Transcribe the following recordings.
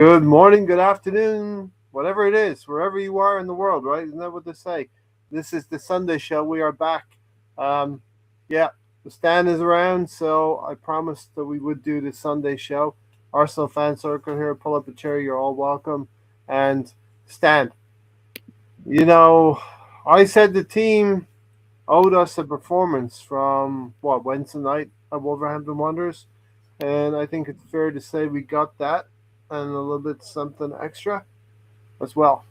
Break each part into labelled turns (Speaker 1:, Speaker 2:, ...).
Speaker 1: Good morning, good afternoon, whatever it is, wherever you are in the world, right? Isn't that what they say? This is the Sunday show. We are back. Um, yeah, the stand is around, so I promised that we would do the Sunday show. Arsenal fan circle here. Pull up a chair. You're all welcome. And Stan, you know, I said the team owed us a performance from what Wednesday night at Wolverhampton Wanderers, and I think it's fair to say we got that and a little bit something extra as well.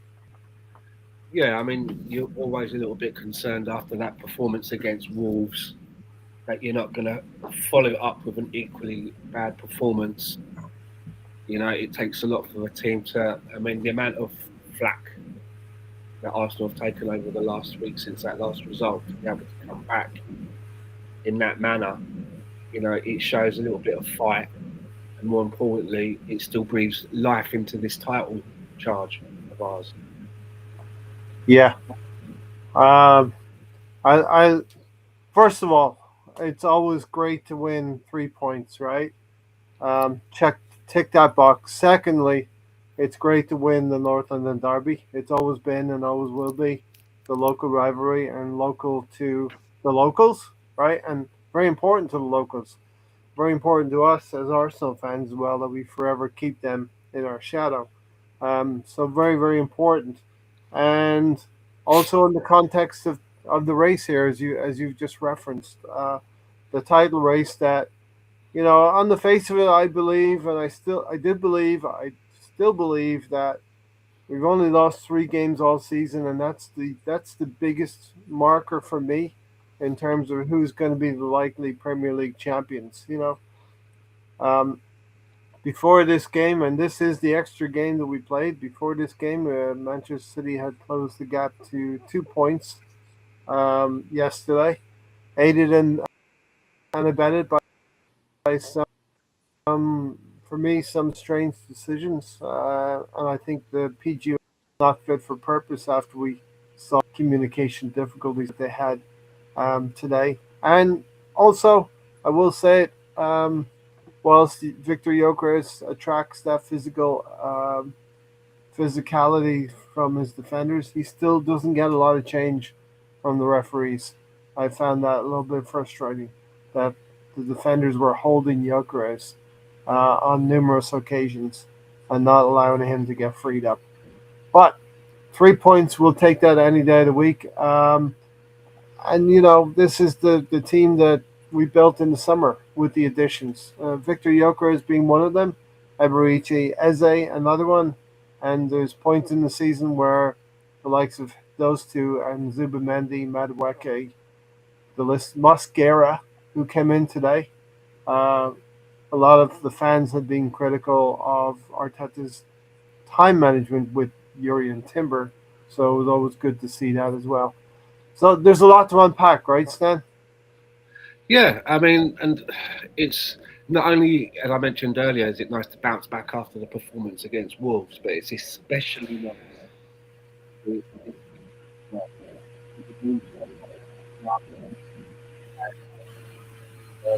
Speaker 2: Yeah, I mean, you're always a little bit concerned after that performance against Wolves that you're not going to follow it up with an equally bad performance. It takes a lot for a team to. I mean, the amount of flack that Arsenal have taken over the last week since that last result to be able to come back in that manner, it shows a little bit of fight, and more importantly, it still breathes life into this title charge of ours.
Speaker 1: Yeah. Um, I first of all, it's always great to win 3 points, right? Check tick that box. Secondly, it's great to win the North London Derby. It's always been and always will be the local rivalry and local to the locals, right? And very important to the locals. Very important to us as Arsenal fans as well that we forever keep them in our shadow. So very, very important. And also in the context of the race here, as you've just referenced, the title race that on the face of it, I believe, and I still believe that we've only lost 3 games all season, and that's the biggest marker for me in terms of who's going to be the likely Premier League champions. Um, before this game, and this is the extra game that we played. Before this game, Manchester City had closed the gap to 2 points yesterday, aided and abetted by for me, some strange decisions. And I think the PG was not fit for purpose after we saw communication difficulties that they had today. And also, I will say it, whilst Victor Gyökeres attracts that physicality from his defenders, he still doesn't get a lot of change from the referees. I found that a little bit frustrating that the defenders were holding Gyökeres on numerous occasions and not allowing him to get freed up. But 3 points, we'll take that any day of the week. And this is the team that we built in the summer with the additions. Victor Gyökeres being one of them, Eberici Eze another one, and there's points in the season where the likes of those two and Zubimendi, Madueke, the list Mosquera, who came in today. Uh, a lot of the fans had been critical of Arteta's time management with Yuri and Timber, so it was always good to see that as well. So there's a lot to unpack, right, Stan?
Speaker 2: Yeah, I mean, and it's not only, as I mentioned earlier, is it nice to bounce back after the performance against Wolves, but it's especially nice.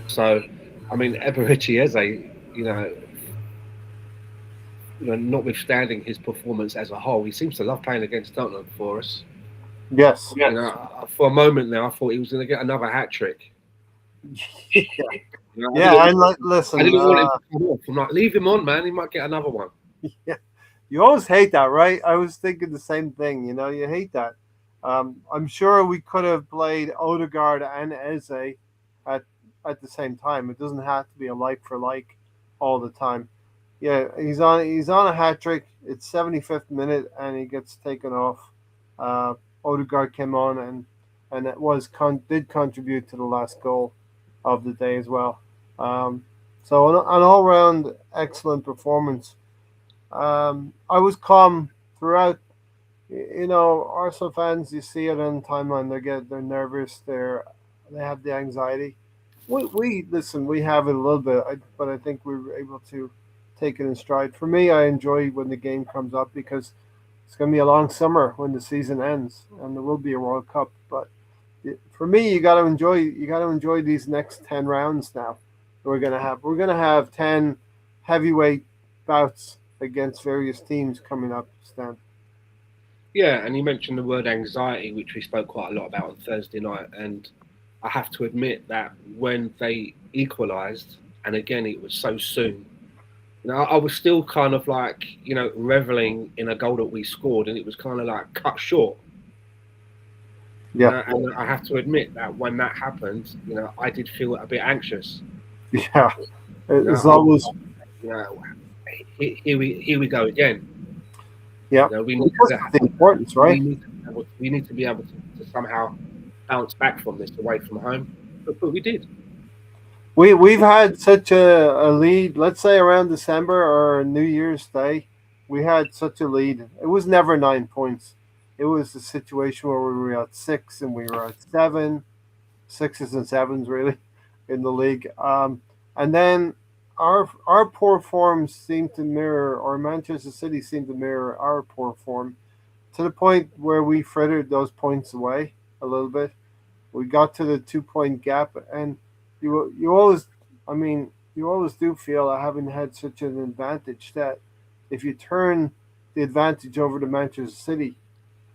Speaker 2: So, I mean, Eberici Eze, notwithstanding his performance as a whole, he seems to love playing against Tottenham for us.
Speaker 1: Yes.
Speaker 2: For a moment there, I thought he was going to get another hat trick.
Speaker 1: Yeah, and
Speaker 2: I
Speaker 1: listen,
Speaker 2: didn't want him to come off. I'm like, leave him on, man. He might get another one.
Speaker 1: yeah, you always hate that, right? I was thinking the same thing. You hate that. I'm sure we could have played Odegaard and Eze at at the same time. It doesn't have to be a like for like all the time. Yeah, he's on a hat trick. It's 75th minute, and he gets taken off. Uh, Odegaard came on, and it did contribute to the last goal of the day as well. So an all round excellent performance. I was calm throughout. Arsenal fans, you see it on timeline. They're nervous. They have the anxiety. We listen. We have it a little bit, but I think we were able to take it in stride. For me, I enjoy when the game comes up because it's going to be a long summer when the season ends, and there will be a World Cup. But for me, you got to enjoy. You got to enjoy these next 10 rounds now. We're gonna have 10 heavyweight bouts against various teams coming up, Stan.
Speaker 2: Yeah, and you mentioned the word anxiety, which we spoke quite a lot about on Thursday night. And I have to admit that when they equalised, and again, it was so soon, I was still kind of like, reveling in a goal that we scored, and it was kind of like cut short.
Speaker 1: Yeah,
Speaker 2: And I have to admit that when that happened, I did feel a bit anxious.
Speaker 1: yeah. It's
Speaker 2: I was,
Speaker 1: always
Speaker 2: you know, here we go again.
Speaker 1: yeah
Speaker 2: We need
Speaker 1: because
Speaker 2: to
Speaker 1: of the importance, right?
Speaker 2: we need to be able to somehow bounce back from this away from home, but we did.
Speaker 1: We've had such a lead. Let's say around December or New Year's Day, we had such a lead. It was never 9 points. It was a situation where we were at six and we were at seven, sixes and sevens really, in the league. And then our poor form seemed to mirror, or Manchester City seemed to mirror our poor form to the point where we frittered those points away a little bit. We got to the 2 point gap, and you always, I mean, you always do feel having had such an advantage that if you turn the advantage over to Manchester City,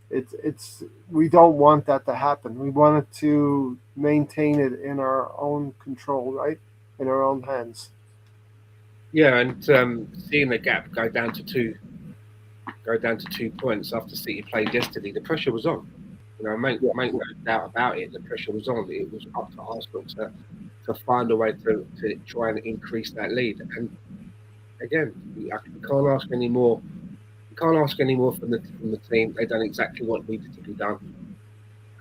Speaker 1: it's we don't want that to happen. We want it to maintain it in our own control, right, in our own hands.
Speaker 2: Yeah, and seeing the gap go down to 2 points after City played yesterday, the pressure was on. Make no doubt about it. The pressure was on. It was up to Arsenal to find a way to try and increase that lead. And again, we can't ask any more. We can't ask any more from the team. They've done exactly what needed to be done,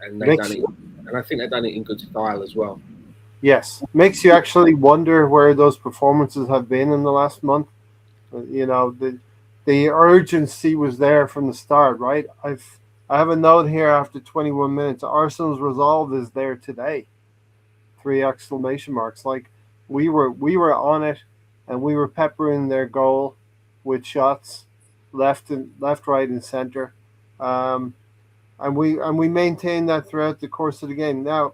Speaker 2: and they've done
Speaker 1: Makes
Speaker 2: it. And I think they've done it in good style as well.
Speaker 1: Yes, makes you actually wonder where those performances have been in the last month. The urgency was there from the start, right? I have a note here after 21 minutes. Arsenal's resolve is there today. Three exclamation marks. Like we were on it, and we were peppering their goal with shots, left, right, and center, um, and we maintained that throughout the course of the game. Now,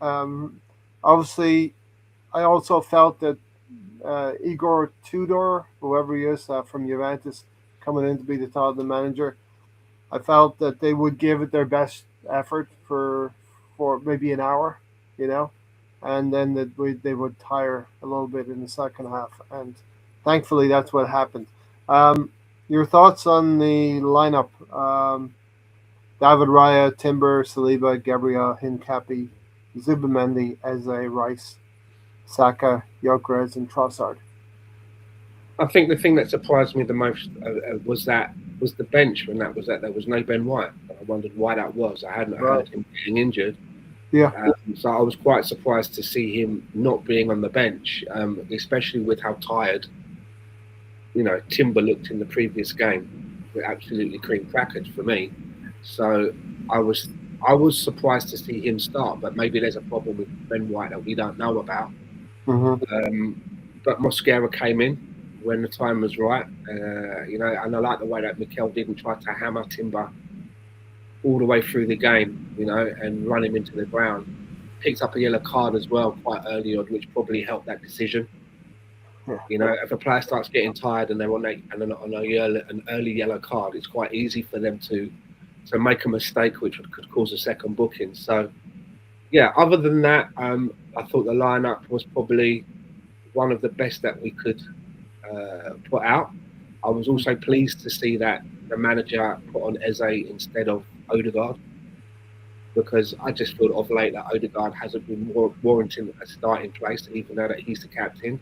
Speaker 1: um, obviously, I also felt that Igor Tudor, whoever he is from Juventus, coming in to be the Tottenham manager, I felt that they would give it their best effort for maybe an hour, you know, and then they would tire a little bit in the second half, and thankfully that's what happened. Um, your thoughts on the lineup? David Raya, Timber, Saliba, Gabriel, Hincapi, Zubamendi, Eze, Rice, Saka, Gyökeres, and Trossard.
Speaker 2: I think the thing that surprised me the most was the bench when that there was no Ben White. I wondered why that was. I hadn't
Speaker 1: Right.
Speaker 2: heard him getting injured,
Speaker 1: Yeah.
Speaker 2: so I was quite surprised to see him not being on the bench, especially with how tired Timber looked in the previous game. Absolutely cream crackers for me. So I was I was surprised to see him start, but maybe there's a problem with Ben White that we don't know about.
Speaker 1: Mm-hmm.
Speaker 2: Um, but Mosquera came in when the time was right, and I like the way that Mikel didn't try to hammer Timber all the way through the game, and run him into the ground. Picked up a yellow card as well quite early on, which probably helped that decision.
Speaker 1: Yeah.
Speaker 2: If a player starts getting tired and they're on an early yellow card, it's quite easy for them to make a mistake, which could cause a second booking. So, yeah. Other than that, I thought the lineup was probably one of the best that we could put out. I was also pleased to see that the manager put on Eze instead of Odegaard, because I just feel of late that Odegaard hasn't been warranting a starting place, even though that he's the captain.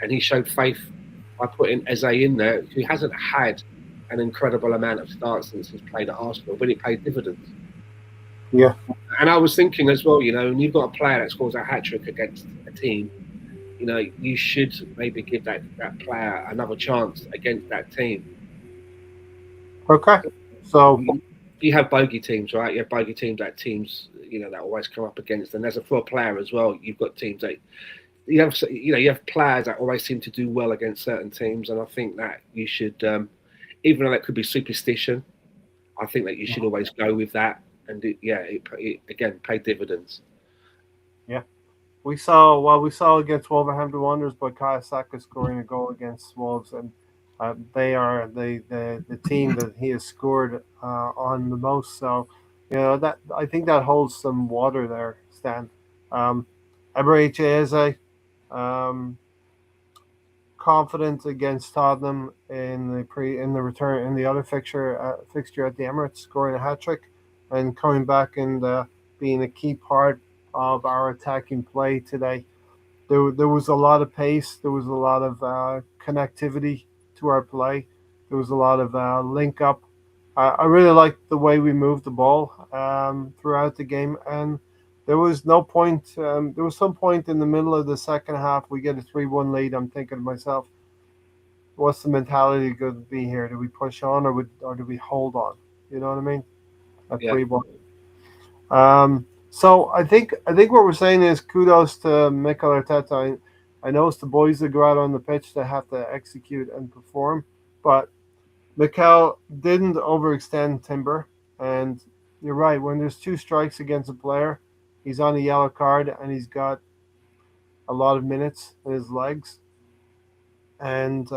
Speaker 2: And he showed faith by putting Eze in there, who hasn't had an incredible amount of starts since he's played at Arsenal, but it paid dividends.
Speaker 1: Yeah.
Speaker 2: And I was thinking as well, when you've got a player that scores a hat trick against a team, you should maybe give that player another chance against that team.
Speaker 1: Okay. So
Speaker 2: You have bogey teams, right? You have bogey teams that always come up against. And as a pro player as well, you've got teams that you have players that always seem to do well against certain teams. And I think that you should, even though that could be superstition, I think that you should always go with that. And it again paid dividends.
Speaker 1: yeah, we saw against Wolverhampton Wanderers by Kaya Saka scoring a goal against Wolves, and They are the team that he has scored on the most. So, that I think that holds some water there, Stan. Eberechi Eze, um, confident against Tottenham in the return in the other fixture at the Emirates, scoring a hat trick and coming back and being a key part of our attacking play today. There was a lot of pace. There was a lot of connectivity to our play. There was a lot of link up. I really liked the way we moved the ball throughout the game, and there was no point. There was some point in the middle of the second half. We get a 3-1 lead. I'm thinking to myself, what's the mentality going to be here? Do we push on, or do we hold on? You know what I mean? At
Speaker 2: Yeah,
Speaker 1: 3-1. So I think what we're saying is kudos to Mikel Arteta. I know it's the boys that go out on the pitch that have to execute and perform, but Mikel didn't overextend Timber. And you're right, when there's two strikes against a player, he's on a yellow card and he's got a lot of minutes in his legs. And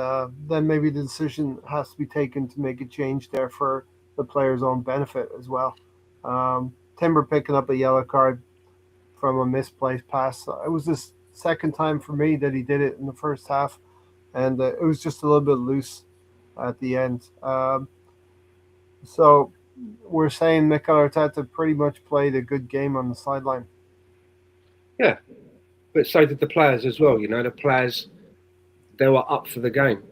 Speaker 1: then maybe the decision has to be taken to make a change there for the player's own benefit as well. Timber picking up a yellow card from a misplaced pass. It was the second time for me that he did it in the first half, and it was just a little bit loose at the end. So we're saying Mikel Arteta pretty much played a good game on the sideline.
Speaker 2: yeah. But so did the players as well. The players, they were up for the game.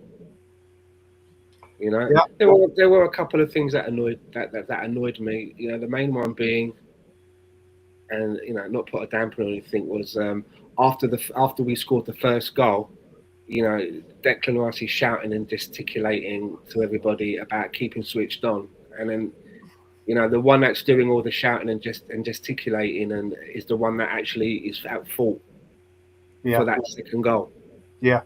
Speaker 1: Yeah,
Speaker 2: There were a couple of things that annoyed me. The main one being, and not put a damper on anything, was after we scored the first goal. Declan Rice is shouting and gesticulating to everybody about keeping switched on, and then the one that's doing all the shouting and gesticulating and is the one that actually is at fault
Speaker 1: yeah,
Speaker 2: for that second goal.
Speaker 1: yeah,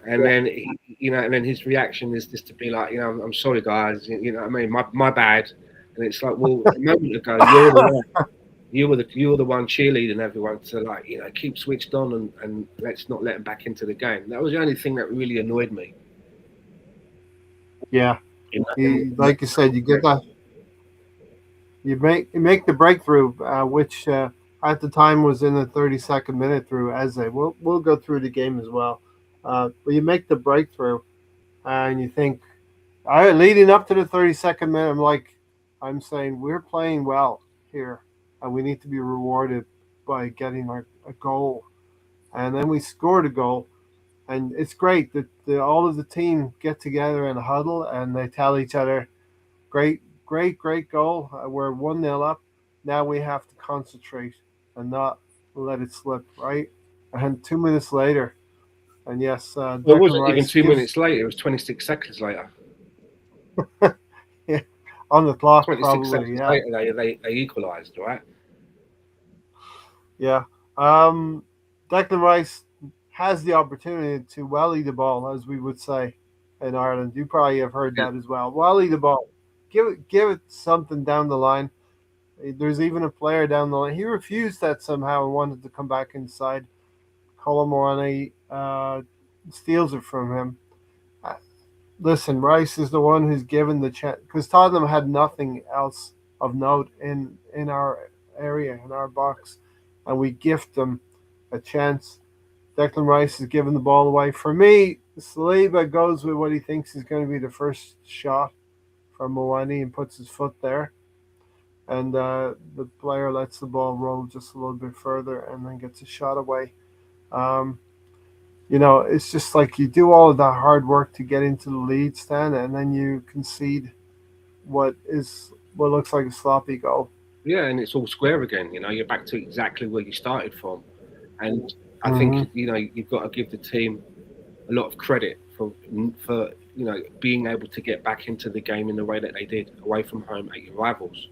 Speaker 2: And then and then his reaction is just to be like, I'm sorry guys, what I mean, my bad. And it's like, well, a moment ago you were the one cheerleading everyone to, like, keep switched on and let's not let them back into the game. That was the only thing that really annoyed me.
Speaker 1: yeah.
Speaker 2: In
Speaker 1: Like you said, you get that. You make the breakthrough, which at the time was in the 32nd minute through Eze. We'll go through the game as well, but you make the breakthrough, and you think, all right, leading up to the 32nd minute, I'm saying we're playing well here, and we need to be rewarded by getting a goal, and then we scored a goal, and it's great that all of the team get together in a huddle and they tell each other, great, great, great goal. We're 1-0 up. Now we have to concentrate and not let it slip, right? And 2 minutes later, and yes,
Speaker 2: Well, it
Speaker 1: Declan
Speaker 2: wasn't even
Speaker 1: Rice
Speaker 2: two
Speaker 1: gives
Speaker 2: minutes later. It was 26 seconds later.
Speaker 1: yeah, on the clock,
Speaker 2: 26
Speaker 1: probably.
Speaker 2: seconds
Speaker 1: Yeah,
Speaker 2: later, they equalised, right?
Speaker 1: yeah. Declan Rice has the opportunity to welly the ball, as we would say in Ireland. You probably have heard
Speaker 2: Yeah.
Speaker 1: that as well. Welly the ball, give it something down the line. There's even a player down the line. He refused that somehow and wanted to come back inside. Colomorani steals it from him. Uh, Listen, Rice is the one who's given the chance because Tottenham had nothing else of note in our area in our box, and we gift them a chance. Declan Rice is giving the ball away. For me, Saliba goes with what he thinks is going to be the first shot from Mawani and puts his foot there, and the player lets the ball roll just a little bit further and then gets a shot away. Um, it's just like you do all of that hard work to get into the lead stand, and then you concede what looks like a sloppy goal.
Speaker 2: Yeah, and it's all square again. You're back to exactly where you started from. And I think,
Speaker 1: Hmm.
Speaker 2: you've got to give the team a lot of credit for being able to get back into the game in the way that they did away from home at your rivals.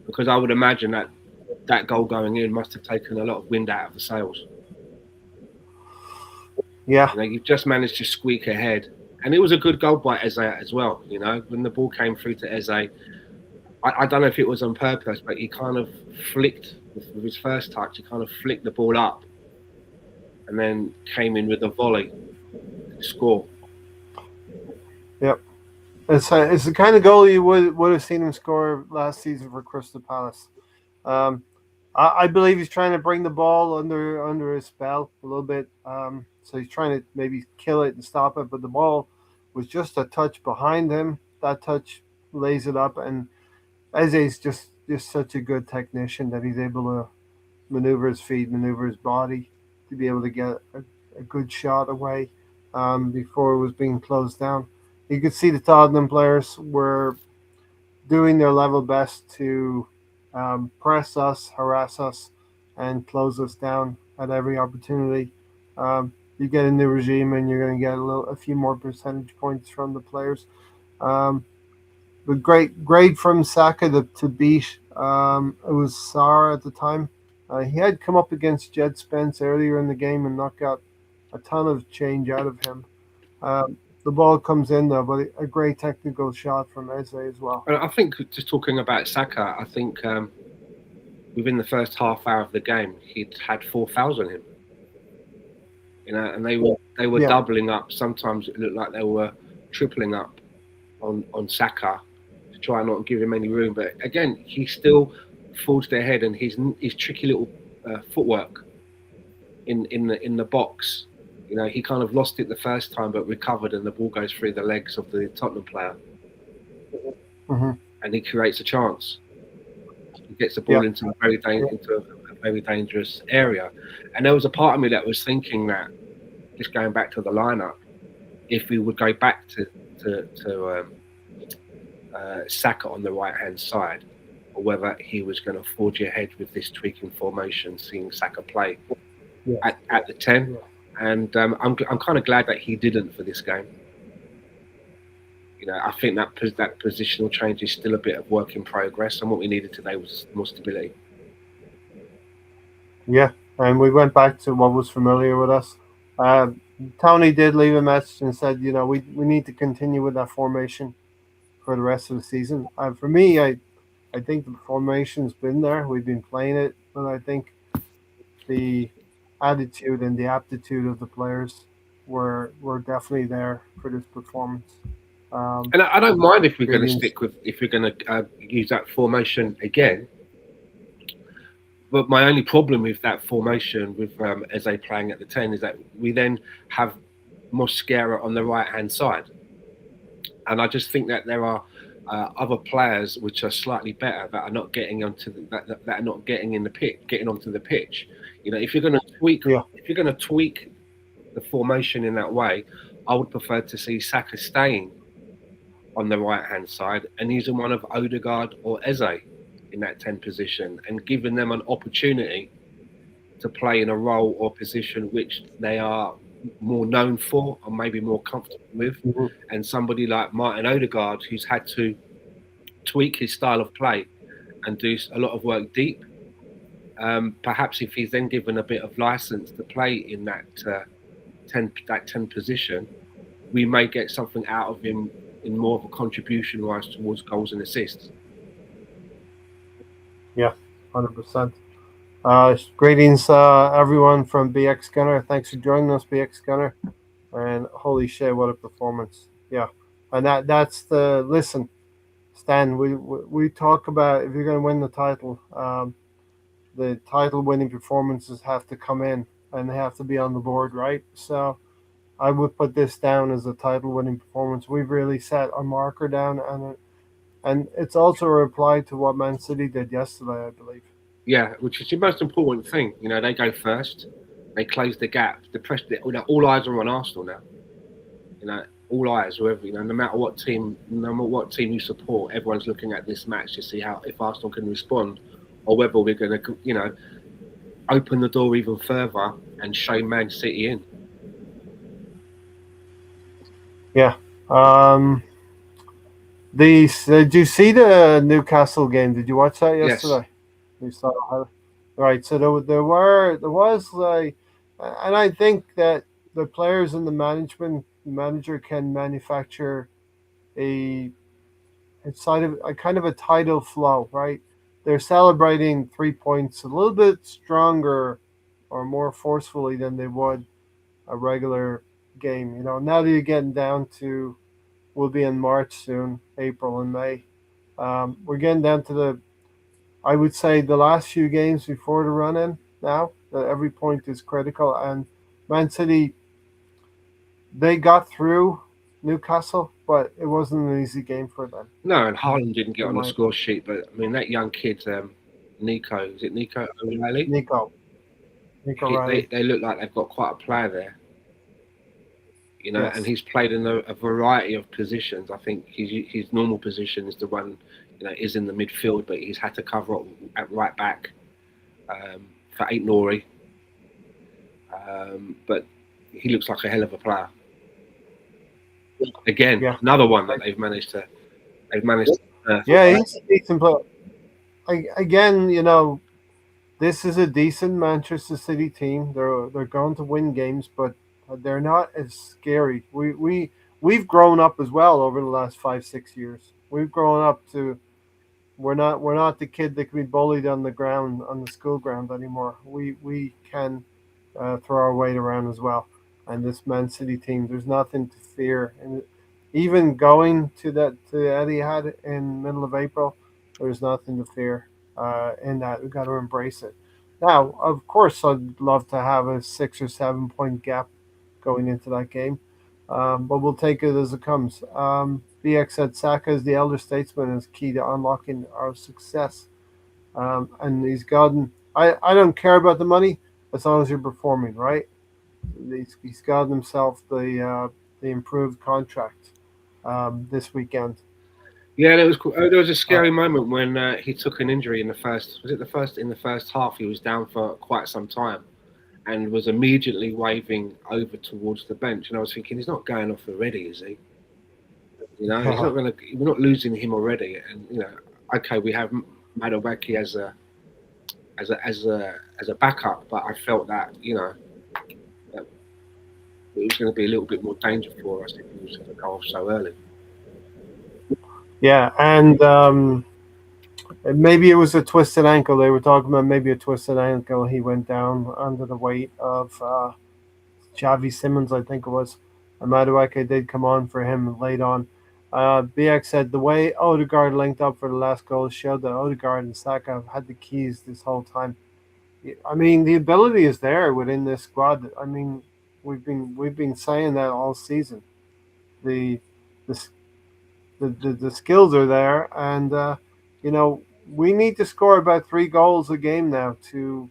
Speaker 2: Because I would imagine that goal going in must have taken a lot of wind out of the sails.
Speaker 1: Yeah,
Speaker 2: You've just managed to squeak ahead, and it was a good goal by Eze as well. When the ball came through to Eze, I don't know if it was on purpose, but he kind of flicked with his first touch. He kind of flicked the ball up, and then came in with a volley to score.
Speaker 1: Yep. It's the kind of goal you would have seen him score last season for Crystal Palace. Um, I believe he's trying to bring the ball under his spell a little bit. So he's trying to maybe kill it and stop it, but the ball was just a touch behind him. That touch lays it up, and Eze's just such a good technician that he's able to maneuver his feet, maneuver his body to be able to get a good shot away before it was being closed down. You could see the Tottenham players were doing their level best to press us, harass us, and close us down at every opportunity. You get a new regime, and you're going to get a few more percentage points from the players. Um, but great from Saka to beat. It was Sarr at the time. He had come up against Jed Spence earlier in the game and not got a ton of change out of him. The ball comes in though, but a great technical shot from Eze as well.
Speaker 2: And I think just talking about Saka, I think within the first half hour of the game, he'd had 4 fouls on him. And they were
Speaker 1: Yeah,
Speaker 2: doubling up. Sometimes it looked like they were tripling up on Saka to try and not give him any room. But again, he still forged ahead, and his tricky little footwork in the box. He kind of lost it the first time, but recovered, and the ball goes through the legs of the Tottenham player,
Speaker 1: hmm
Speaker 2: and he creates a chance. He gets the
Speaker 1: yeah,
Speaker 2: ball into a very dangerous area. And there was a part of me that was thinking that, just going back to the lineup, if we would go back to Saka on the right hand side, or whether he was going to forge ahead with this tweaking formation, seeing Saka play
Speaker 1: yeah,
Speaker 2: at the 10. And I'm kind of glad that he didn't for this game. I think that positional change is still a bit of work in progress, and what we needed today was more stability.
Speaker 1: yeah. And we went back to what was familiar with us. Uh, Tony did leave a message and said, we need to continue with that formation for the rest of the season. For me, I think the formation's been there. We've been playing it, but I think the attitude and the aptitude of the players were definitely there for this performance. Um,
Speaker 2: And I don't mind if we're going to
Speaker 1: Greetings.
Speaker 2: stick with if we're going to use that formation again. But my only problem with that formation, with Eze playing at the 10, is that we then have Mosquera on the right hand side, and I just think that there are other players which are slightly better that are not getting that are not getting in the pitch, getting onto the pitch. If you're going to
Speaker 1: Yeah,
Speaker 2: tweak the formation in that way, I would prefer to see Saka staying on the right hand side and using one of Odegaard or Eze in that 10 position, and giving them an opportunity to play in a role or position which they are more known for or maybe more comfortable with.
Speaker 1: mhm,
Speaker 2: And somebody like Martin Odegaard, who's had to tweak his style of play and do a lot of work deep, perhaps if he's then given a bit of license to play in that 10 position, we may get something out of him in more of a contribution wise towards goals and assists.
Speaker 1: yeah, 100%. Greetings, everyone from BX Gunner. Thanks for joining us, BX Gunner. And holy shit, what a performance! Yeah, and that's the listen, Stan. We talk about if you're going to win the title winning performances have to come in and they have to be on the board, right? So I would put this down as a title winning performance. We've really set a marker down, and it's also a reply to what Man City did yesterday, I believe.
Speaker 2: Yeah, which is the most important thing. They go first, they close the gap. The press, all eyes are on Arsenal now. All eyes, whoever, no matter what team, you support, everyone's looking at this match to see how if Arsenal can respond, or whether we're going to, open the door even further and show Man City in.
Speaker 1: Yeah. Did you see the Newcastle game? Did you watch that
Speaker 2: Yes.
Speaker 1: yesterday? You saw how, right. So there was like, and I think that the players and the manager can manufacture a side of a kind of a tidal flow, right? They're celebrating 3 points a little bit stronger or more forcefully than they would a regular game. Now that you're getting down to We'll be in March soon, April and May. We're getting down to I would say, the last few games before the run in now. That every point is critical. And Man City, they got through Newcastle, but it wasn't an easy game for them,
Speaker 2: No, and Haaland didn't get
Speaker 1: in
Speaker 2: on the
Speaker 1: my
Speaker 2: score
Speaker 1: opinion.
Speaker 2: sheet, but I mean that young kid, Nico, is it Nico O'Reilly?
Speaker 1: Nico, Nico Riley.
Speaker 2: They look like they've got quite a player there, you know, and
Speaker 1: Yes.
Speaker 2: he's played in a variety of positions. I think his normal position is the one, you know, is in the midfield, but he's had to cover up at right back for Ain't Nori. But he looks like a hell of a player. Again,
Speaker 1: Yeah.
Speaker 2: another one that they've managed to
Speaker 1: Yeah, he's a decent player. Again, this is a decent Manchester City team. They're going to win games, but they're not as scary. We've grown up as well over the last 5 6 years. We've grown up to we're not the kid that can be bullied on the ground on the school ground anymore. We can throw our weight around as well. And this Man City team, there's nothing to fear. And even going to Etihad in middle of April, there's nothing to fear in that. We've got to embrace it. Now, of course, I'd love to have a 6 or 7 point gap going into that game, but we'll take it as it comes. BX said Saka is the elder statesman is key to unlocking our success, and he's gotten. I don't care about the money as long as you're performing, right? He's got himself the improved contract this weekend.
Speaker 2: Yeah, there was cool. There was a
Speaker 1: Uh,
Speaker 2: scary moment when he took an injury in the first. Was it the first in the first half? He was down for quite some time and was immediately waving over towards the bench. And I was thinking, he's not going off already, is he? You know, he's not going to. We're not losing him already. And you know, okay, we have Madawaki as a backup, but I felt that that it was going to be a little bit more dangerous for us if he was going to go off so early.
Speaker 1: yeah, and maybe it was a twisted ankle. They were talking about maybe a twisted ankle. He went down under the weight of Javi Simmons, I think it was. And Madueke did come on for him late on. BX said the way Odegaard linked up for the last goal showed that Odegaard and Saka have had the keys this whole time. I mean, the ability is there within this squad. I mean, we've been saying that all season. The the the skills are there, and you know we need to score about 3 goals a game now to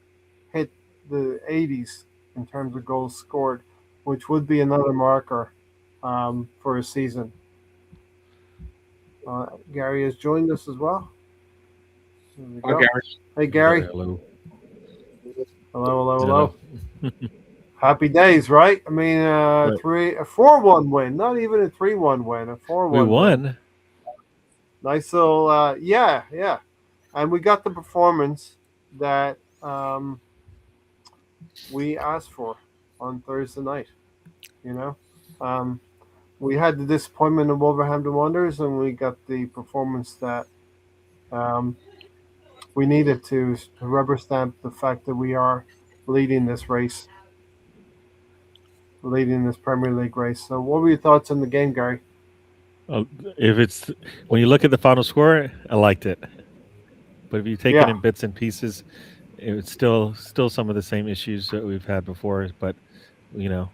Speaker 1: hit the 80s in terms of goals scored, which would be another marker for a season. Gary has joined us as well. There we
Speaker 2: Hi,
Speaker 1: go.
Speaker 2: Gary.
Speaker 1: Hey,
Speaker 3: Hello,
Speaker 1: Gary.
Speaker 3: hello.
Speaker 1: Hello, hello,
Speaker 3: Hello.
Speaker 1: hello. Happy days, right? I mean,
Speaker 3: Right.
Speaker 1: a 4-1 win, not even a 3-1 win, a four
Speaker 3: We
Speaker 1: one win.
Speaker 3: won.
Speaker 1: Nice little, yeah, yeah. And we got the performance that we asked for on Thursday night. You know, um, we had the disappointment of Wolverhampton Wanderers, and we got the performance that um, we needed to rubber stamp the fact that we are leading this race, leading this Premier League race. So, what were your thoughts on the game, Gary?
Speaker 3: If it's when you look at the final score, I liked it. But if you take it
Speaker 1: Yeah,
Speaker 3: in bits and pieces, it's still some of the same issues that we've had before. But you know,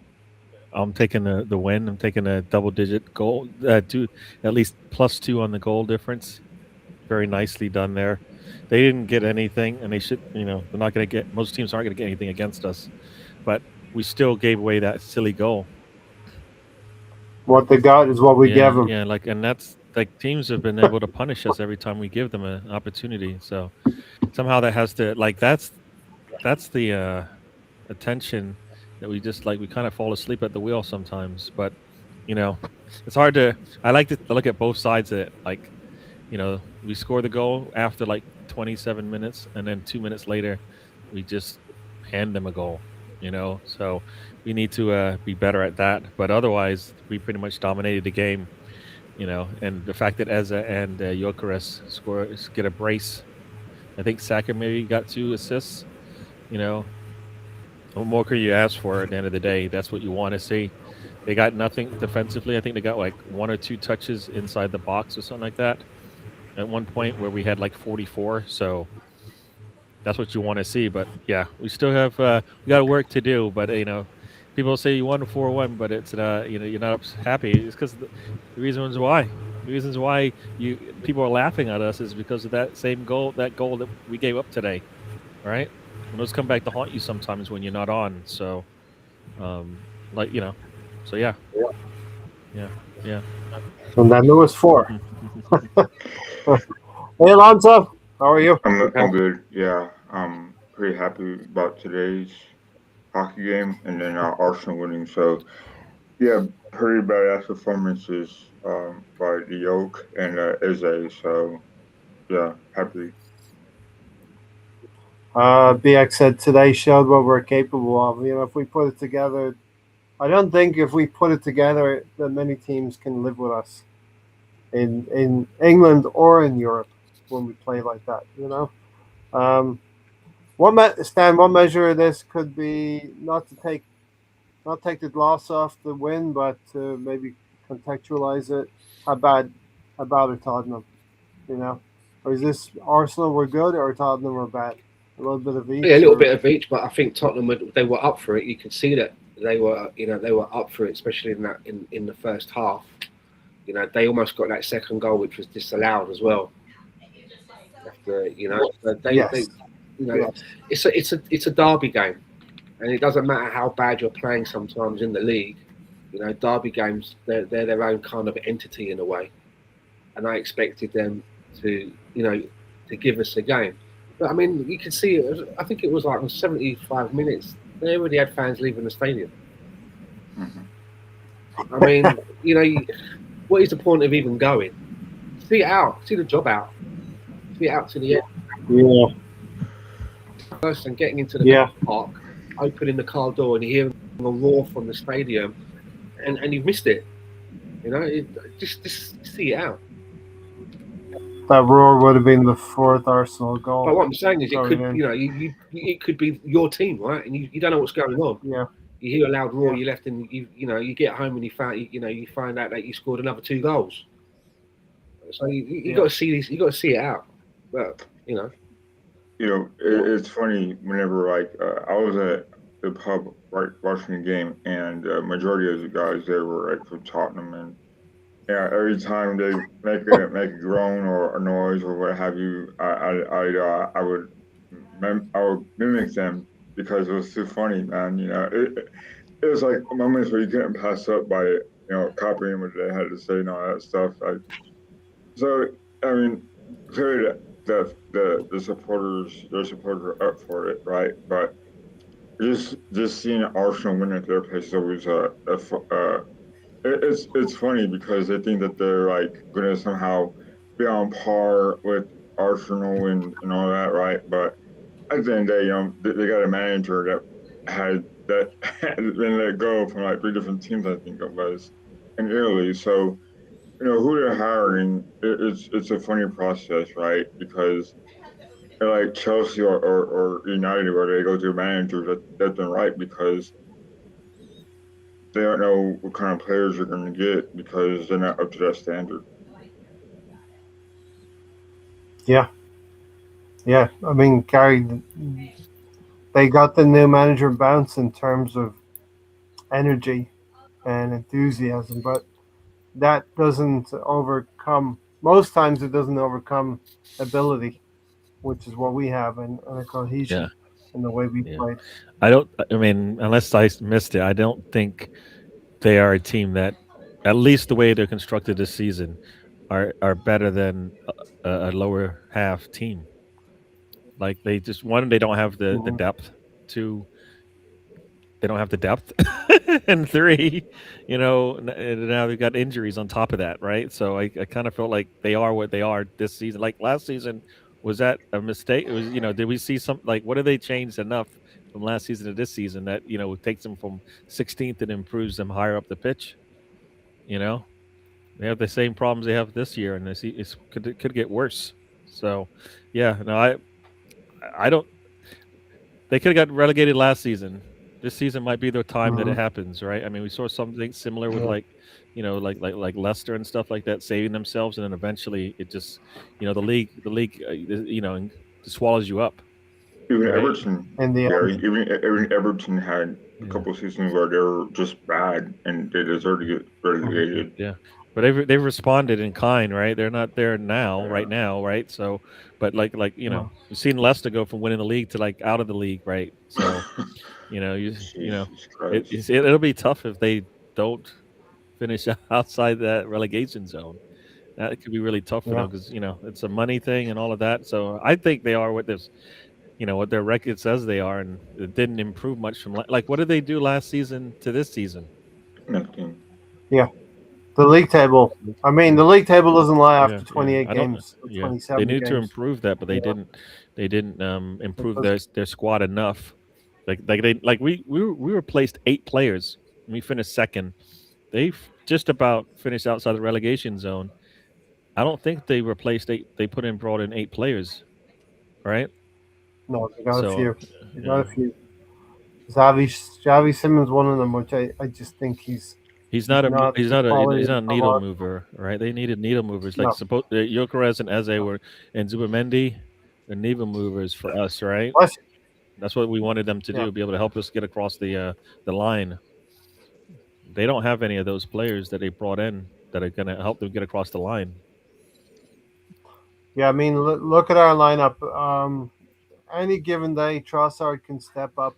Speaker 3: I'm taking the win. I'm taking a double digit goal, two at least +2 on the goal difference. Very nicely done there. They didn't get anything, and they should. They're not going to get. Most teams aren't going to get anything against us, but we still gave away that silly goal.
Speaker 1: what they got is what we gave
Speaker 3: Yeah,
Speaker 1: them.
Speaker 3: yeah, and that's like teams have been able to punish us every time we give them an opportunity. So somehow that has to that's the attention that we just like we kind of fall asleep at the wheel sometimes. But you know, it's hard to. I like to look at both sides of it. Like we score the goal after like 27 minutes, and then 2 minutes later, we just hand them a goal. So we need to be better at that. But otherwise, we pretty much dominated the game. And the fact that Eza and Gyökeres get a brace. I think Saka maybe got 2 assists. You know, what more could you ask for at the end of the day? That's what you want to see. They got nothing defensively. I think they got like one or two touches inside the box or something like that at one point where we had like 44. So that's what you want to see. But yeah, we still have we got work to do. But people say you won 4-1, but it's you're not happy. It's because the reasons why. The reasons why you people are laughing at us is because of that same goal, that goal that we gave up today, right? And those come back to haunt you sometimes when you're not on. So, like so yeah, yeah, yeah.
Speaker 1: And then there was four. Hey, Alonso, how are you?
Speaker 4: I'm good. Yeah, I'm pretty happy about today's hockey game, and then Arsenal winning. So yeah, pretty badass performances by the Yoke and Eze. So yeah, happy.
Speaker 1: BX said today showed what we're capable of. If we put it together, I don't think if we put it together that many teams can live with us in England or in Europe when we play like that. Um, Stan? What measure of this could be not take the gloss off the win, but to maybe contextualize it? How bad? How bad are Tottenham? You know, or is this Arsenal were good or Tottenham were bad? A little bit of
Speaker 2: Yeah, a
Speaker 1: each,
Speaker 2: little
Speaker 1: or
Speaker 2: bit of each, but I think Tottenham they were up for it. You could see that they were up for it, especially in the first half. They almost got that second goal, which was disallowed as well. After so they
Speaker 1: yes, yes,
Speaker 2: it's a derby game, and it doesn't matter how bad you're playing. Sometimes in the league, derby games they're their own kind of entity in a way, and I expected them to to give us a game. But I mean, you can see. I think it was like 75 minutes. They already had fans leaving the stadium.
Speaker 4: Hmm.
Speaker 2: I mean, what is the point of even going? See it out. See the job out. See it out to the end.
Speaker 1: yeah,
Speaker 2: First, and getting into the car
Speaker 1: yeah.
Speaker 2: park, opening the car door, and you're hearing a roar from the stadium, and you've missed it. Just see it out.
Speaker 1: That roar would have been the fourth Arsenal
Speaker 2: But
Speaker 1: goal
Speaker 2: what I'm saying is, it
Speaker 1: going
Speaker 2: could,
Speaker 1: in.
Speaker 2: it could be your team, right? And you don't know what's going on.
Speaker 1: Yeah,
Speaker 2: You hear a loud roar,
Speaker 1: yeah,
Speaker 2: you left, and you get home and you find out that you scored another two goals. So you got
Speaker 1: yeah.
Speaker 2: to see this, you got to see it out. But
Speaker 4: It's funny whenever like I was at the pub right watching the game, and majority of the guys there were like from Tottenham, and yeah, every time they make a groan or a noise or what have you, I would mimic them because it was too funny, man. It was like moments where you couldn't pass up by copying what they had to say and all that stuff. So I mean, clearly the supporters, their supporters are up for it, right? But just seeing Arsenal win at their place is always it's funny because they think that they're like gonna somehow be on par with Arsenal and all that, right? But at the end of the day, they got a manager that had been let go from like three different teams, I think it was, in Italy. So who they're hiring, it's a funny process, right? Because they're like Chelsea or United, where they go through managers that done right because they don't know what kind of players they're going to get because they're not up to that standard.
Speaker 1: Yeah, yeah. I mean, Gary, they got the new manager bounce in terms of energy and enthusiasm, but that doesn't overcome. Most times, it doesn't overcome ability, which is what we have, and a
Speaker 3: Yeah,
Speaker 1: cohesion in the way we
Speaker 3: yeah.
Speaker 1: played.
Speaker 3: I don't. I mean, unless I missed it, I don't think they are a team that, at least the way they're constructed this season, are better than a lower half team. Like they just one, they don't have the
Speaker 1: Hmm.
Speaker 3: depth. Two, they don't have the depth, and three, and now they've got injuries on top of that, right? So I kind of felt like they are what they are this season. Like last season, was that a mistake? It was, did we see some like what have they changed enough from last season to this season that takes them from 16th and improves them higher up the pitch? You know, they have the same problems they have this year, and it could get worse. So, yeah, no, I don't. They could have got relegated last season. This season might be the time that it
Speaker 1: Mhm.
Speaker 3: happens, right? I mean, we saw something similar with
Speaker 1: Yeah.
Speaker 3: like Leicester and stuff like that saving themselves, and then eventually it just, the league, swallows you up,
Speaker 4: Even
Speaker 3: right?
Speaker 4: Everton,
Speaker 1: In the
Speaker 4: Gary,
Speaker 1: end,
Speaker 4: even Everton had a
Speaker 3: Yeah,
Speaker 4: couple seasons where they were just bad and they deserved to get
Speaker 1: Mhm.
Speaker 4: relegated.
Speaker 3: yeah. But they've responded in kind, right? They're not there now,
Speaker 4: Yeah,
Speaker 3: right now, right? So, but
Speaker 1: Yeah.
Speaker 3: we've seen Leicester go from winning the league to like out of the league, right? So,
Speaker 4: Jesus Christ.
Speaker 3: it'll be tough if they don't finish outside that relegation zone. That could be really tough for
Speaker 1: Yeah.
Speaker 3: them because it's a money thing and all of that. So I think they are what their record says they are, and it didn't improve much from like what did they do last season to this season?
Speaker 4: Nothing.
Speaker 1: Yeah. The league table. I mean,
Speaker 3: Yeah,
Speaker 1: the league table doesn't lie
Speaker 3: yeah,
Speaker 1: after
Speaker 3: yeah.
Speaker 1: 28
Speaker 3: I don't.
Speaker 1: games or
Speaker 3: Yeah, they
Speaker 1: 27
Speaker 3: needed to
Speaker 1: games.
Speaker 3: improve that, but they
Speaker 1: Yeah.
Speaker 3: didn't. They didn't
Speaker 1: It
Speaker 3: improve
Speaker 1: does.
Speaker 3: their squad enough. We replaced 8 players. And we finished second. They just about finished outside the relegation zone. I don't think they replaced 8. They brought in 8 players, right?
Speaker 1: No, they got a
Speaker 3: So
Speaker 1: few. They got
Speaker 3: yeah,
Speaker 1: a few. Xavi Simmons, one of them, which I just think he's not
Speaker 3: he's
Speaker 1: the
Speaker 3: not a
Speaker 1: quality
Speaker 3: he's not a
Speaker 1: of
Speaker 3: needle
Speaker 1: Arsenal.
Speaker 3: mover, right? They needed needle movers like
Speaker 1: No,
Speaker 3: suppose Gyökeres and Eze
Speaker 1: no.
Speaker 3: were and Zubamendi are needle movers for us, right?
Speaker 1: Bless you.
Speaker 3: That's what we wanted them to
Speaker 1: Yeah.
Speaker 3: do, be able to help us get across the line. They don't have any of those players that they brought in that are going to help them get across the line.
Speaker 1: Yeah, I mean, look at our lineup. Any given day, Trossard can step up.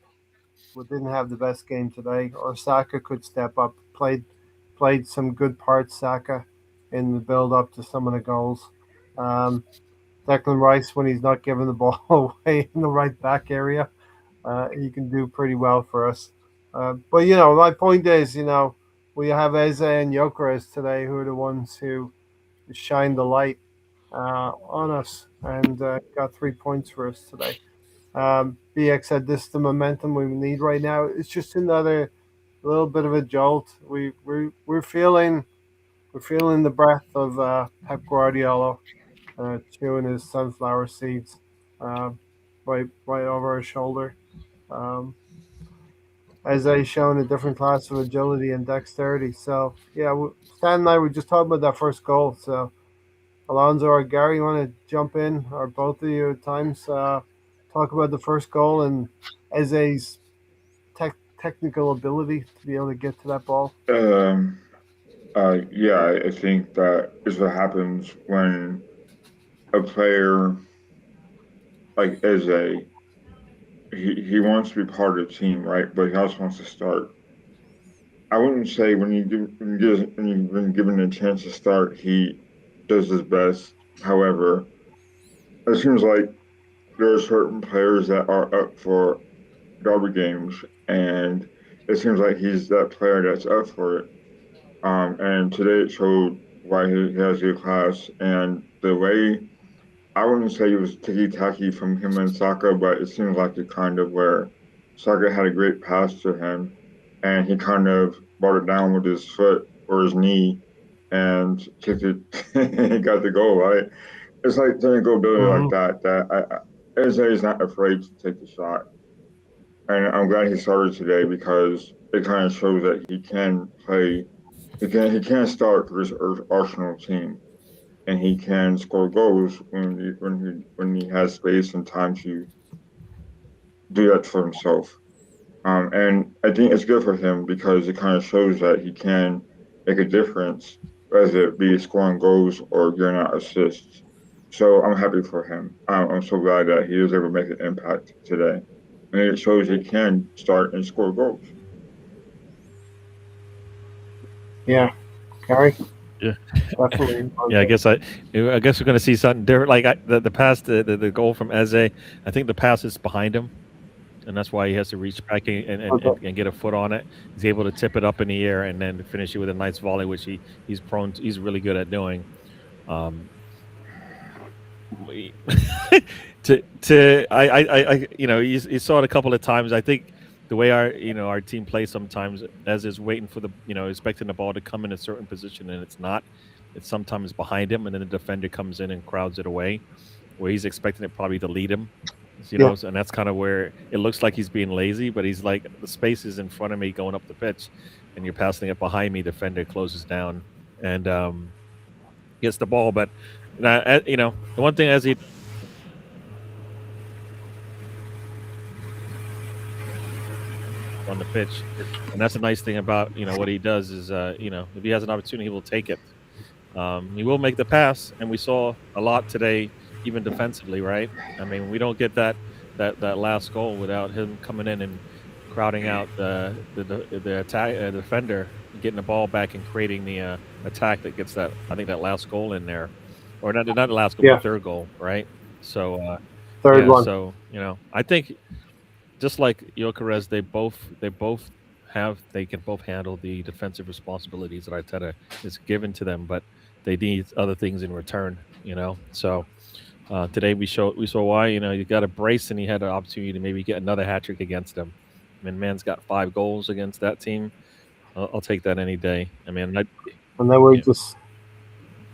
Speaker 1: We didn't have the best game today, or Saka could step up. Played some good parts, Saka, in the build up to some of the goals. Um, Declan Rice, when he's not giving the ball away in the right back area, he can do pretty well for us. But my point is, we have Eze and Jokeres today, who are the ones who shine the light on us and got 3 points for us today. BX said this is the momentum we need right now. It's just another little bit of a jolt. We're feeling the breath of Pep Guardiola chewing his sunflower seeds uh, right over his shoulder. Um, as they shown a different class of agility and dexterity. So yeah, Stan and I were just talking about that first goal. So Alonso or Gary, you want to jump in, or both of you at times talk about the first goal and Eze's technical ability to be able to get to that ball?
Speaker 4: Um, yeah, I think that is what happens when a player like Eze, he wants to be part of the team, right? But he also wants to start. I wouldn't say when you've been given a chance to start, he does his best. However, it seems like there are certain players that are up for derby games, and it seems like he's that player that's up for it. And today it showed why he has a class and the way I wouldn't say it was ticky tacky from him and Saka, but it seems like it kind of where Saka had a great pass to him, and he kind of brought it down with his foot or his knee and kicked it. He got the goal, right? It's like technical ability like
Speaker 1: Mm-hmm.
Speaker 4: that. Eze is not afraid to take the shot, and I'm glad he started today because it kind of shows that he can play. He can start for this Arsenal team, and he can score goals when he has space and time to do that for himself. And I think it's good for him because it kind of shows that he can make a difference, whether it be scoring goals or getting out assists. So I'm happy for him. I'm so glad that he was able to make an impact today, and it shows he can start and score goals.
Speaker 1: Yeah, Gary,
Speaker 3: Yeah,
Speaker 1: definitely.
Speaker 3: yeah. I guess we're going to see something different. Like the pass, the goal from Eze. I think the pass is behind him, and that's why he has to reach back and get a foot on it. He's able to tip it up in the air and then finish it with a nice volley, which he's really good at doing. Um, we- you saw it a couple of times. I think the way our team plays sometimes, as is waiting for expecting the ball to come in a certain position and it's not. It's sometimes behind him, and then the defender comes in and crowds it away, where he's expecting it probably to lead him. and that's kind of where it looks like he's being lazy, but he's like, the space is in front of me going up the pitch, and you're passing it behind me. Defender closes down and gets the ball. But the one thing as he on the pitch, and that's the nice thing about what he does is if he has an opportunity, he will take it. He will make the pass, and we saw a lot today, even defensively, right? I mean, we don't get that last goal without him coming in and crowding out the attack defender, getting the ball back and creating the attack that gets that last goal in there, or not the last goal, but third goal, right? So
Speaker 1: third one.
Speaker 3: So I think just like Gyökeres, they can both handle the defensive responsibilities that Arteta is given to them, but they need other things in return, So today we saw why, you got a brace, and he had an opportunity to maybe get another hat trick against them. I mean, man's got 5 goals against that team. I'll take that any day. I mean,
Speaker 1: and then we're just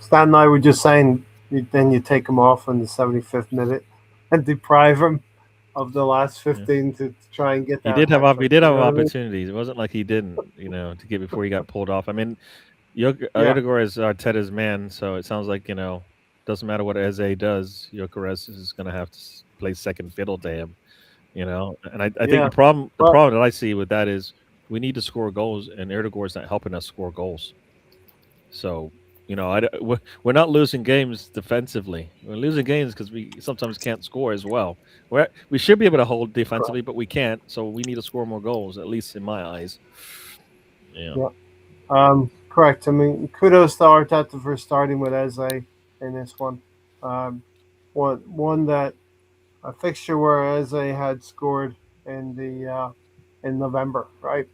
Speaker 1: Stan and I were just saying, then you take him off in the 75th minute and deprive him of the last 15 to try and get that.
Speaker 3: He did have opportunities. It wasn't like he didn't, to get before he got pulled off. I mean, Odegaard is Arteta's man, so it sounds like doesn't matter what Eze does, Gyökeres is going to have to play second fiddle to him, And I think the problem that I see with that is we need to score goals, and Erdogan's not helping us score goals. So we're not losing games defensively. We're losing games because we sometimes can't score as well. We should be able to hold defensively, but we can't. So we need to score more goals, at least in my eyes.
Speaker 1: Yeah. Correct. I mean, kudos to Arteta for starting with Eze in this one. One that a fixture where Eze had scored in November, right?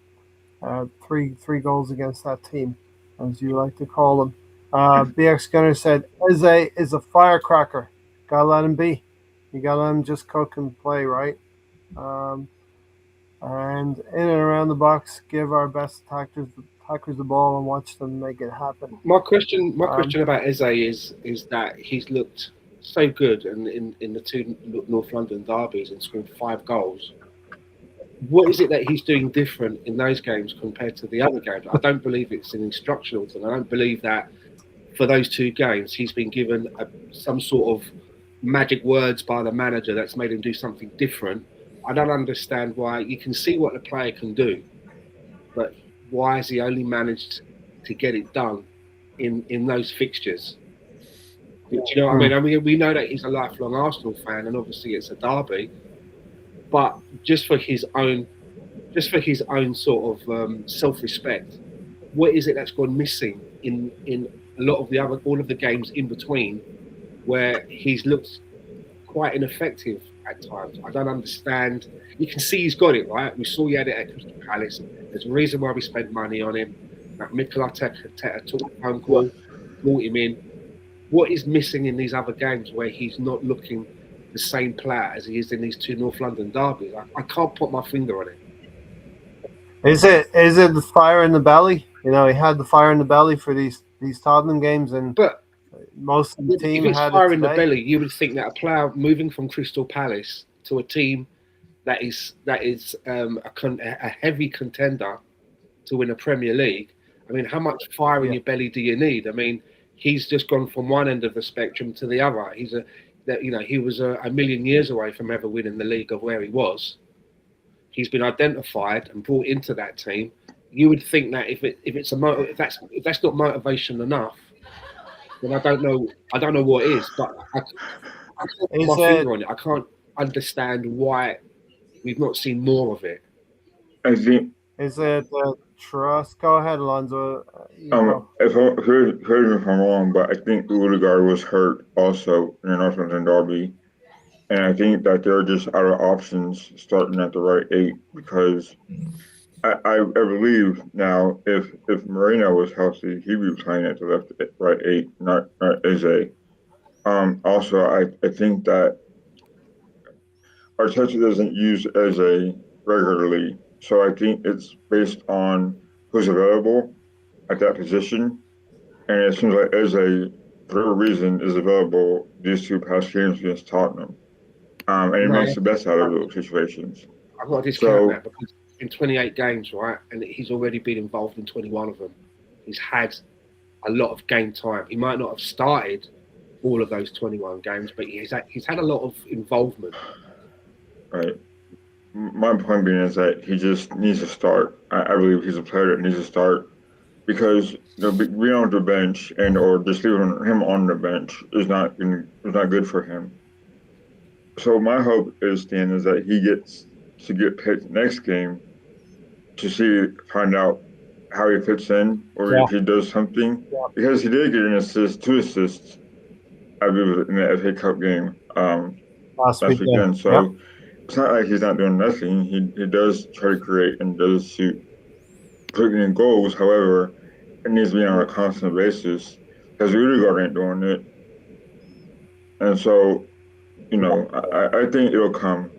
Speaker 1: 3 goals against that team, as you like to call them. BX Gunner said, Eze is a firecracker. Gotta let him be. You gotta let him just cook and play, right? And in and around the box, give our best attackers the ball and watch them make it happen.
Speaker 2: My question about Eze is that he's looked so good in the 2 North London derbies and scored 5 goals. What is it that he's doing different in those games compared to the other games? I don't believe it's an instructional thing. I don't believe that for those 2 games he's been given some sort of magic words by the manager that's made him do something different. I don't understand why. You can see what the player can do, but why has he only managed to get it done in those fixtures? Do you know what I mean? We know that he's a lifelong Arsenal fan, and obviously it's a derby. But just for his own sort of self-respect, what is it that's gone missing in a lot of all of the games in between, where he's looked quite ineffective at times? I don't understand. You can see he's got it right. We saw he had it at Crystal Palace. There's a reason why we spent money on him. Mikel Arteta took the phone call, brought him in. What is missing in these other games where he's not looking the same player as he is in these 2 North London derbies? I can't put my finger on it.
Speaker 1: Is it the fire in the belly? He had the fire in the belly for these Tottenham games, but most of the team
Speaker 2: if it's
Speaker 1: had
Speaker 2: fire
Speaker 1: it
Speaker 2: in the belly, you would think that a player moving from Crystal Palace to a team that is a heavy contender to win a Premier League. I mean, how much fire in your belly do you need? I mean, he's just gone from one end of the spectrum to the other. He was a million years away from ever winning the league of where he was. He's been identified and brought into that team. You would think that if that's not motivation enough, then I don't know what is. But I can't put my finger on it. I can't understand why we've not seen more of it.
Speaker 4: I think.
Speaker 1: Is it trust? Go ahead, Alonso.
Speaker 4: If I'm wrong, but I think Odegaard was hurt also in the North London derby, and I think that they're just out of options starting at the right 8, because I believe now if Moreno was healthy, he'd be playing at the right 8, not Eze. Also, I think that Arteta doesn't use Eze regularly. So I think it's based on who's available at that position. And it seems like Eze, for whatever reason, is available these 2 past games against Tottenham. and he
Speaker 2: No,
Speaker 4: makes the best out of those situations.
Speaker 2: I've got to discount
Speaker 4: So,
Speaker 2: that because in 28 games, right, and he's already been involved in 21 of them. He's had a lot of game time. He might not have started all of those 21 games, but he's had a lot of involvement.
Speaker 4: right, my point being is that he just needs to start. I believe he's a player that needs to start because being on the bench and or just leaving him on the bench is not good for him. So my hope is then is that he gets to get picked next game to find out how he fits in or
Speaker 1: Yeah.
Speaker 4: if he does something because he did get two assists, I believe, in the FA Cup game
Speaker 1: Last
Speaker 4: last
Speaker 1: weekend.
Speaker 4: weekend. So it's not like he's not doing nothing. He does try to create and does shoot, putting in goals. However, it needs to be on a constant basis because Rudiger ain't doing it, and so I think it'll come.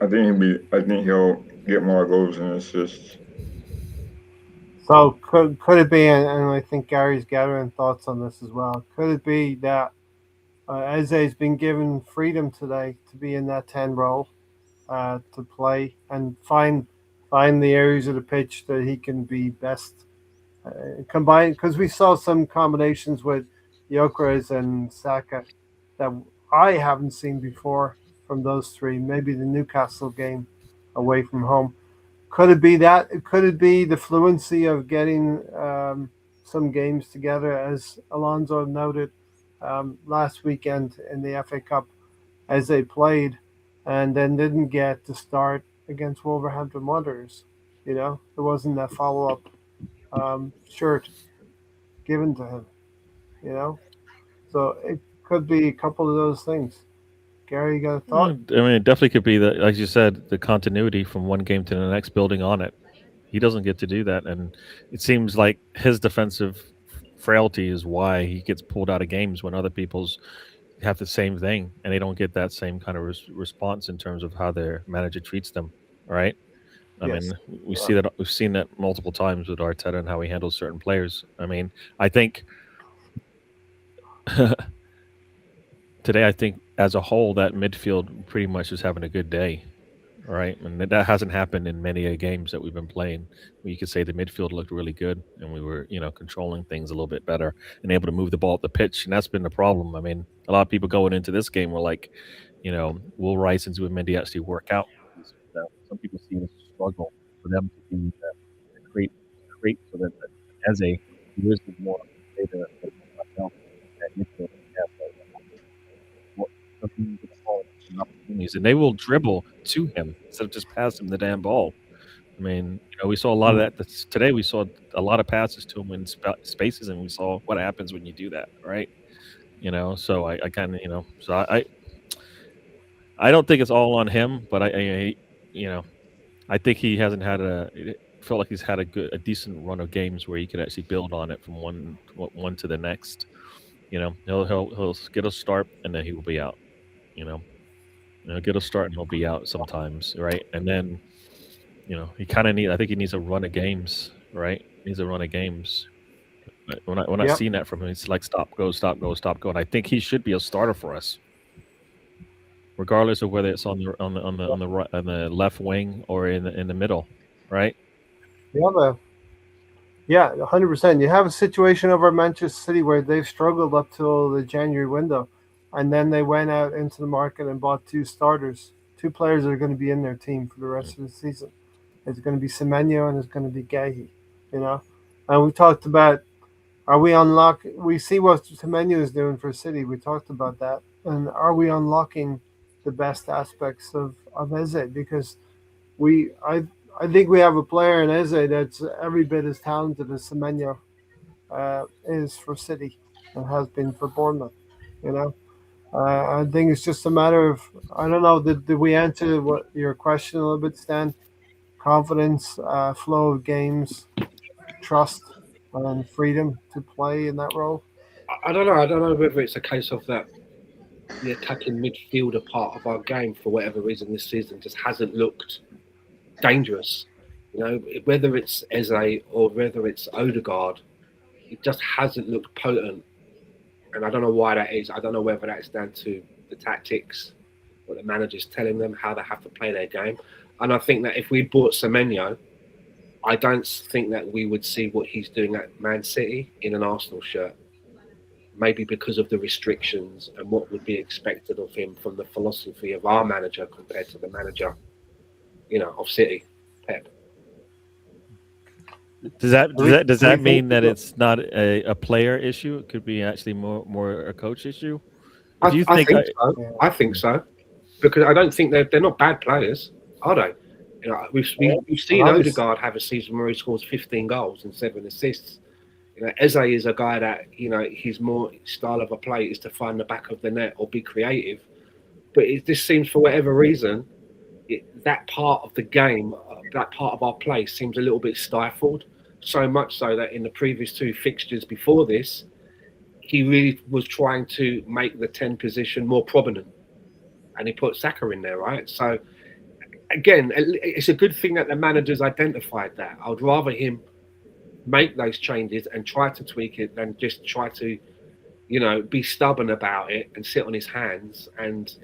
Speaker 4: I think he'll get more goals and assists.
Speaker 1: So could it be, and I think Gary's gathering thoughts on this as well. Could it be that Eze's been given freedom today to be in that 10 role, to play and find the areas of the pitch that he can be best combined? Because we saw some combinations with Gyökeres and Saka that I haven't seen before from those three. Maybe the Newcastle game away from home. Could it be that? Could it be the fluency of getting some games together, as Alonso noted last weekend in the FA Cup, as they played, and then didn't get to start against Wolverhampton Wanderers? There wasn't that follow up shirt given to him. You know, so it could be a couple of those things. Gary, you got a thought?
Speaker 3: I mean, it definitely could be that, like you said, the continuity from one game to the next, building on it. He doesn't get to do that, and it seems like his defensive frailty is why he gets pulled out of games when other people's have the same thing, and they don't get that same kind of response in terms of how their manager treats them. Right? I
Speaker 1: Yes.
Speaker 3: mean, we've seen that multiple times with Arteta and how he handles certain players. I mean, I think today, I think as a whole, that midfield pretty much is having a good day, right? And that hasn't happened in many games that we've been playing. Where you could say the midfield looked really good, and we were, controlling things a little bit better and able to move the ball up the pitch. And that's been the problem. I mean, a lot of people going into this game were like, will Rice and Zubimendi actually work out? Some people see it as a struggle for them to be create so that Eze, who is the more data that midfield opportunities, and they will dribble to him instead of just pass him the damn ball. I mean, we saw a lot of that today. We saw a lot of passes to him in spaces, and we saw what happens when you do that, right? So I kind of, so I don't think it's all on him, but I think he hasn't had it felt like he's had a decent run of games where he could actually build on it from one to the next. He'll get a start and then he will be out. He'll get a start and he'll be out sometimes, right? And then, he kind of I think he needs a run of games, right? He needs a run of games. But we're not seeing that from him. It's like stop, go, stop, go, stop, go. And I think he should be a starter for us, regardless of whether it's on the right, on the left wing or in the middle, right?
Speaker 1: Yeah, 100%. You have a situation over at Manchester City where they've struggled up till the January window, and then they went out into the market and bought two starters, two players that are going to be in their team for the rest of the season. It's going to be Semenyo and it's going to be Gahi. And we talked about, are we unlocking? We see what Semenyo is doing for City. We talked about that, and are we unlocking the best aspects of Eze? Because I think we have a player in Eze that's every bit as talented as Semenyo is for City and has been for Bournemouth. I think it's just a matter of, I don't know. Did we answer what your question a little bit, Stan? Confidence, flow of games, trust, and freedom to play in that role.
Speaker 2: I don't know. I don't know whether it's a case of that the attacking midfielder part of our game, for whatever reason, this season just hasn't looked dangerous. Whether it's Eze or whether it's Odegaard, it just hasn't looked potent. And I don't know why that is. I don't know whether that's down to the tactics what the manager's telling them, how they have to play their game. And I think that if we bought Semenyo, I don't think that we would see what he's doing at Man City in an Arsenal shirt. Maybe because of the restrictions and what would be expected of him from the philosophy of our manager compared to the manager, of City, Pep.
Speaker 3: Does that mean that it's not a player issue? It could be actually more a coach issue.
Speaker 2: I think so. Yeah. I think so, because I don't think they're not bad players, are they? We've seen Odegaard have a season where he scores 15 goals and 7 assists. Eze is a guy that his more style of a play is to find the back of the net or be creative, but it just seems for whatever reason that part of the game, that part of our play seems a little bit stifled. So much so that in the previous 2 fixtures before this, he really was trying to make the 10 position more prominent, and he put Saka in there, right? So again, it's a good thing that the manager's identified that. I would rather him make those changes and try to tweak it than just try to, be stubborn about it and sit on his hands and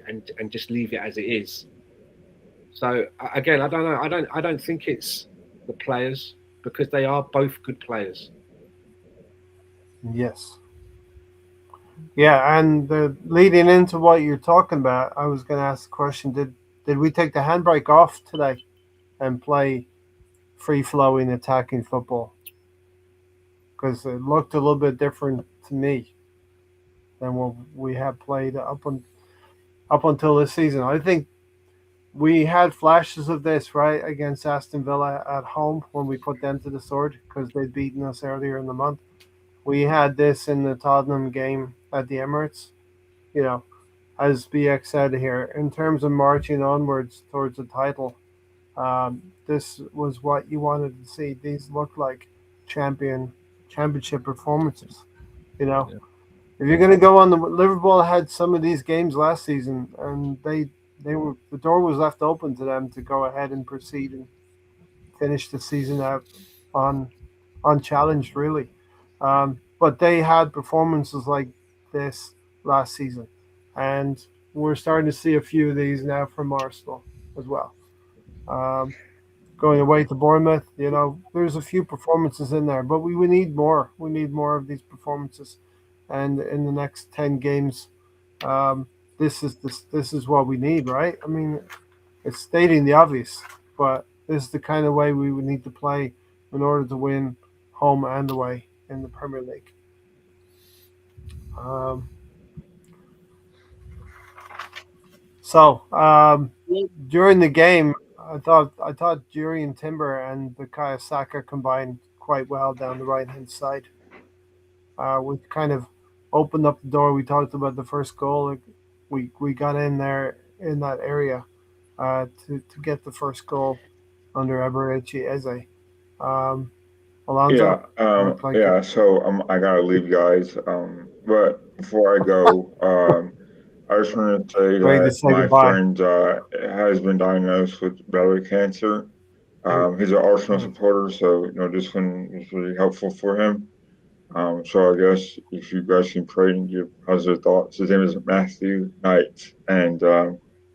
Speaker 2: just leave it as it is. So again, I don't know. I don't think it's the players, because they are both good players.
Speaker 1: Yes. Yeah, and leading into what you're talking about, I was going to ask the question: Did we take the handbrake off today and play free-flowing, attacking football? Because it looked a little bit different to me than what we had played up until this season. I think we had flashes of this, right, against Aston Villa at home when we put them to the sword because they'd beaten us earlier in the month. We had this in the Tottenham game at the Emirates. As BX said here, in terms of marching onwards towards the title, this was what you wanted to see. These look like championship performances. Yeah. If you're going to go on, Liverpool had some of these games last season, and the door was left open to them to go ahead and proceed and finish the season out unchallenged, really. But they had performances like this last season, and we're starting to see a few of these now from Arsenal as well. Going away to Bournemouth, there's a few performances in there, but we need more. We need more of these performances, and in the next 10 games, this is what we need, right? I mean, it's stating the obvious, but this is the kind of way we would need to play in order to win home and away in the Premier League. During the game, I thought Jurriën Timber and Bukayo Saka combined quite well down the right-hand side. We kind of opened up the door. We talked about the first goal. We got in there in that area to get the first goal under Eberechi Eze. Alonso?
Speaker 4: Yeah. So I gotta leave, guys. But before I go, I just want to say that my friend has been diagnosed with belly cancer. He's an Arsenal supporter, so this one was really helpful for him. So I guess if you guys can pray and give positive thoughts. His name is Matthew Knight, and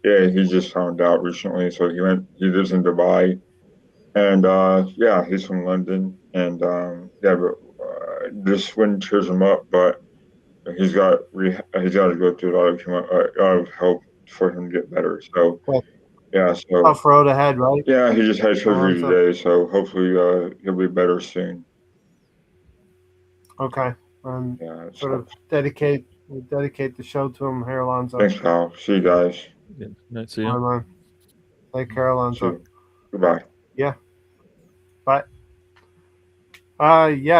Speaker 4: he just found out recently. So he lives in Dubai, and he's from London, and this one cheers him up, but he's got to go through a lot of help for him to get better. So
Speaker 1: tough road ahead, right?
Speaker 4: Yeah, he just had surgery today, so hopefully he'll be better soon.
Speaker 1: Okay, sort of dedicate the show to him here, Alonso.
Speaker 4: Thanks, pal. See you guys.
Speaker 3: Yeah, nice to see you.
Speaker 1: Bye, man. Take care, Alonso.
Speaker 4: Goodbye.
Speaker 1: Yeah. Bye.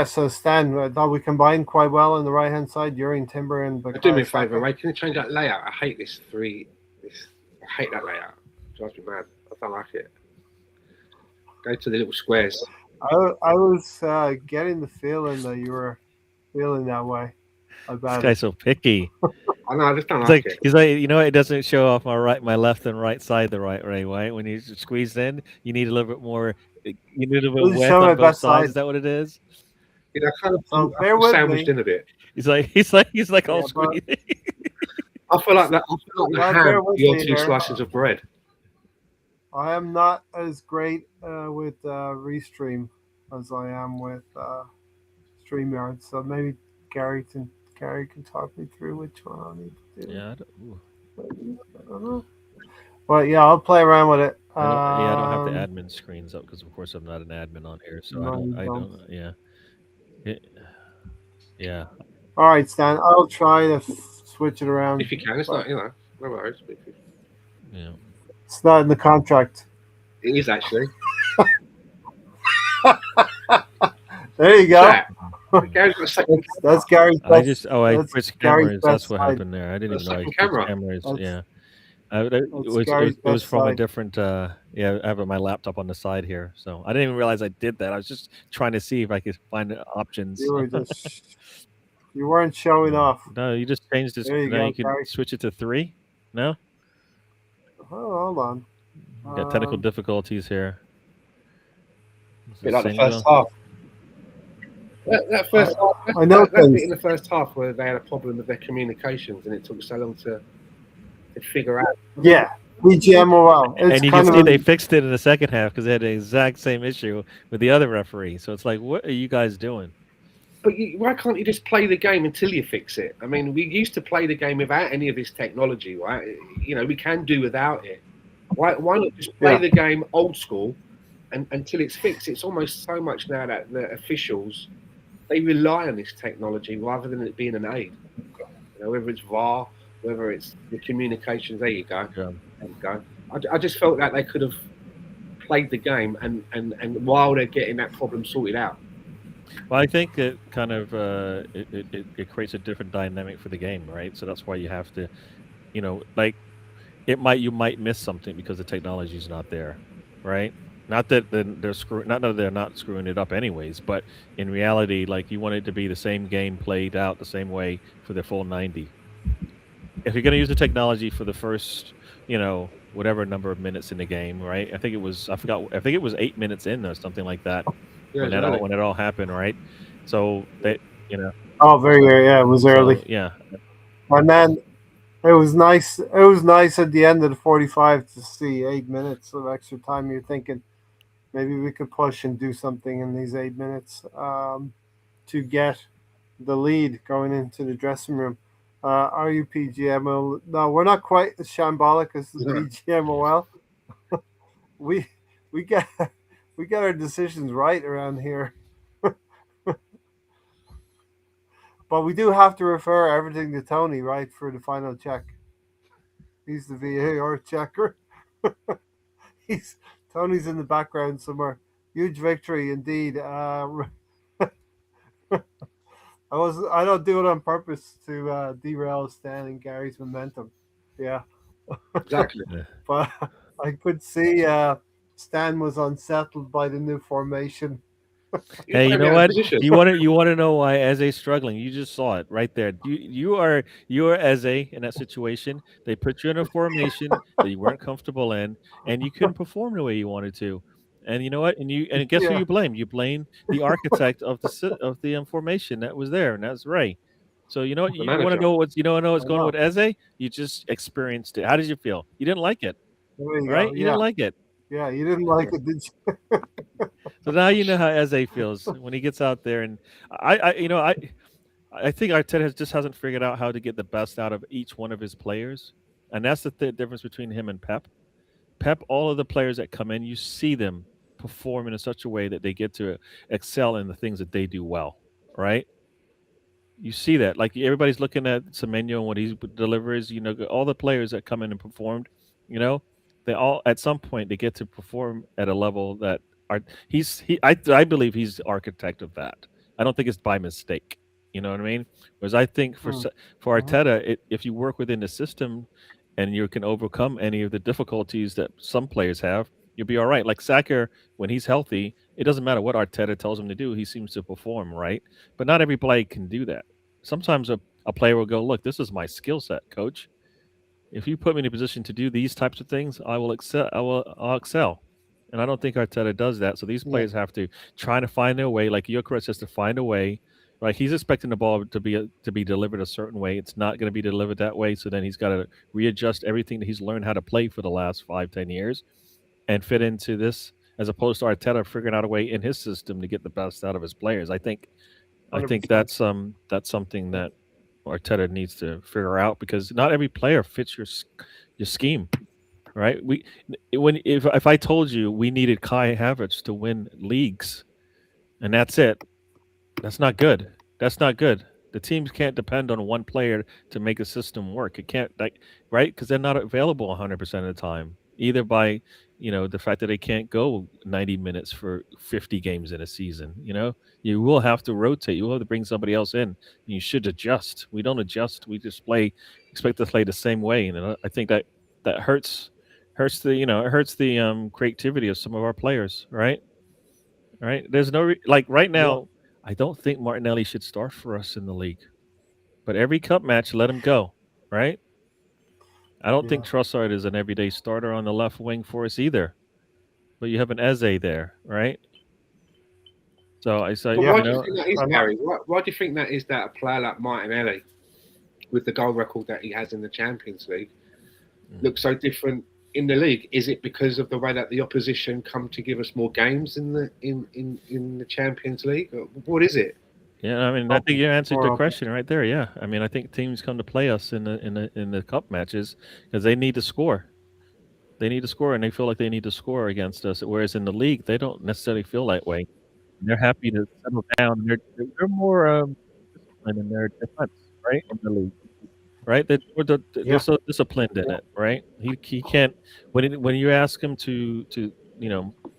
Speaker 1: So Stan, I thought we combined quite well on the right hand side. Jurriën Timber and
Speaker 2: do me a favour, mate. Can you change that layout? I hate I hate that layout. It drives me mad. I don't like it. Go to the little squares.
Speaker 1: I was getting the feeling that you were feeling that way.
Speaker 3: This guy's so picky.
Speaker 2: I know, I just don't like it.
Speaker 3: He's like, it doesn't show off my left and right side the right way. When you squeeze in, you need a little bit more. You need a little bit width on both sides. Is that what it is?
Speaker 2: Kind of sandwiched in a bit.
Speaker 3: He's like all squeezed.
Speaker 2: I feel like that. I feel like the
Speaker 1: Well,
Speaker 2: ham
Speaker 1: bear with
Speaker 2: your
Speaker 1: me
Speaker 2: two
Speaker 1: here.
Speaker 2: slices of bread.
Speaker 1: I am not as great with Restream as I am with StreamYard, so maybe Gary can talk me through which one I need to do.
Speaker 3: Yeah,
Speaker 1: I don't know. But yeah, I'll play around with it.
Speaker 3: I don't have the admin screens up because, of course, I'm not an admin on here, so
Speaker 1: No, you
Speaker 3: I
Speaker 1: don't.
Speaker 3: don't. Yeah, yeah.
Speaker 1: All right, Stan. I'll try to switch it around.
Speaker 2: If you can, it's not, no worries.
Speaker 3: Yeah.
Speaker 1: It's not in the contract.
Speaker 2: It is actually.
Speaker 1: There you go.
Speaker 2: Chat. Gary's got a second
Speaker 1: That's Gary's best.
Speaker 3: I
Speaker 1: that's
Speaker 3: switched
Speaker 1: Gary's
Speaker 3: cameras. That's
Speaker 1: best
Speaker 3: what
Speaker 1: side.
Speaker 3: happened there. I didn't even know I
Speaker 2: second
Speaker 3: switched
Speaker 2: camera.
Speaker 3: cameras.
Speaker 1: That's-
Speaker 3: Yeah.
Speaker 1: That's
Speaker 3: It
Speaker 1: Gary's
Speaker 3: was
Speaker 1: best
Speaker 3: from a
Speaker 1: side.
Speaker 3: different. Yeah, I have my laptop on the side here, so I didn't even realize I did that. I was just trying to see if I could find options.
Speaker 1: You were just you weren't showing off.
Speaker 3: No, you just changed this.
Speaker 1: There you
Speaker 3: Now
Speaker 1: go,
Speaker 3: you can
Speaker 1: Gary.
Speaker 3: switch it to 3. No,
Speaker 1: Oh, hold on.
Speaker 3: you got technical difficulties here. Is
Speaker 2: bit
Speaker 3: it
Speaker 2: like the
Speaker 3: single?
Speaker 2: first half. That first half.
Speaker 1: I know
Speaker 2: that bit
Speaker 1: things.
Speaker 2: in the first half where they had a problem with their communications and it took so long to figure out.
Speaker 1: Yeah, BGMOL. It's
Speaker 3: And you
Speaker 1: kind
Speaker 3: can
Speaker 1: of
Speaker 3: see they fixed it in the second half because they had the exact same issue with the other referee. So it's like, what are you guys doing?
Speaker 2: But why can't you just play the game until you fix it? I mean, we used to play the game without any of this technology, right? You know, we can do without it. Why not just play
Speaker 1: Yeah.
Speaker 2: the game old school and until it's fixed? It's almost so much now that the officials, they rely on this technology rather than it being an aid. You know, whether it's VAR, whether it's the communications. There you go.
Speaker 3: Yeah.
Speaker 2: There you go. I just felt that they could have played the game and while they're getting that problem sorted out.
Speaker 3: Well, I think it kind of it creates a different dynamic for the game, right? So that's why you have to, like you might miss something because the technology is not there, right? Not that they're not screwing it up anyways, but in reality, like you want it to be the same game played out the same way for the full 90. If you're going to use the technology for the first, whatever number of minutes in the game, right? I think it was 8 minutes in or something like that.
Speaker 2: Yeah,
Speaker 3: When it all happened, right? So they,
Speaker 1: Oh, very early. Yeah, it was early.
Speaker 3: so, yeah,
Speaker 1: And then it was nice. It was nice at the end of the 45 to see 8 minutes of extra time. You're thinking maybe we could push and do something in these 8 minutes to get the lead going into the dressing room. Are you PGMO? No, we're not quite as shambolic as the PGMOL. we get our decisions right around here. But we do have to refer everything to Tony, right, for the final check. He's the VAR checker. Tony's in the background somewhere. Huge victory indeed. I don't do it on purpose to derail Stan and Gary's momentum. Yeah.
Speaker 2: Exactly.
Speaker 1: But I could see Stan was unsettled by the new formation.
Speaker 3: Hey, you know what? You want to know why Eze's struggling? You just saw it right there. You are Eze in that situation. They put you in a formation that you weren't comfortable in, and you couldn't perform the way you wanted to. And you know what? And guess who
Speaker 1: Yeah.
Speaker 3: you blame? You blame the architect of the formation that was there, and that's Ray. So you know what?
Speaker 2: The
Speaker 3: You want to
Speaker 2: manager.
Speaker 3: know what's going on
Speaker 1: know.
Speaker 3: with Eze? You just experienced it. How did you feel? You didn't like it,
Speaker 1: There you
Speaker 3: right?
Speaker 1: go.
Speaker 3: You
Speaker 1: Yeah.
Speaker 3: didn't like it.
Speaker 1: Yeah, you didn't like it, did you?
Speaker 3: So now you know how Eze feels when he gets out there, and I think Arteta just hasn't figured out how to get the best out of each one of his players, and that's the difference between him and Pep. Pep, all of the players that come in, you see them perform in such a way that they get to excel in the things that they do well, right? You see that, like everybody's looking at Semenyo and what he delivers. All the players that come in and performed, they all at some point they get to perform at a level that I believe he's the architect of that. I don't think it's by mistake. You know what I mean? Whereas I think for Arteta, if you work within the system and you can overcome any of the difficulties that some players have, you'll be all right. Like Saka, when he's healthy, it doesn't matter what Arteta tells him to do; he seems to perform, right? But not every player can do that. Sometimes a player will go, "Look, this is my skill set, coach. If you put me in a position to do these types of things, I'll excel." And I don't think Arteta does that. So these players have to try to find their way. Like Gyökeres has to find a way Right, he's expecting the ball to be delivered a certain way. It's not going to be delivered that way, so then he's got to readjust everything that he's learned how to play for the last 5, 10 years and fit into this, as opposed to Arteta figuring out a way in his system to get the best out of his players. I think
Speaker 1: 100%.
Speaker 3: that's something that Arteta needs to figure out, because not every player fits your scheme. Right? When if I told you we needed Kai Havertz to win leagues, and that's it, that's not good. That's not good. The teams can't depend on one player to make a system work. It can't, like, right, because they're not available 100% of the time. Either by the fact that they can't go 90 minutes for 50 games in a season. You will have to rotate. You will have to bring somebody else in. You should adjust. We don't adjust. We just expect to play the same way. And I think that hurts the it hurts the creativity of some of our players. Right. Right. There's no like right
Speaker 1: Yeah.
Speaker 3: now. I don't think Martinelli should start for us in the league, but every cup match, let him go. Right. I don't
Speaker 1: Yeah.
Speaker 3: think Trossard is an everyday starter on the left wing for us either. But you have an Eze there, right? So I say,
Speaker 2: But
Speaker 1: Yeah.
Speaker 2: why do you think that is,
Speaker 1: I'm not.
Speaker 2: Gary? Why do you think that is that a player like Martinelli, with the goal record that he has in the Champions League, looks so different in the league? Is it because of the way that the opposition come to give us more games in the Champions League? Or what is it?
Speaker 3: yeah, I mean, I think you answered the
Speaker 1: Or
Speaker 3: question right there. Yeah, I mean, I think teams come to play us in the cup matches because they need to score. They need to score, and they feel like they need to score against us. Whereas in the league, they don't necessarily feel that way. They're happy to settle down. They're more disciplined in their defense, right? In the league, right? They're
Speaker 1: yeah.
Speaker 3: so disciplined in it, right? He can't when you ask him to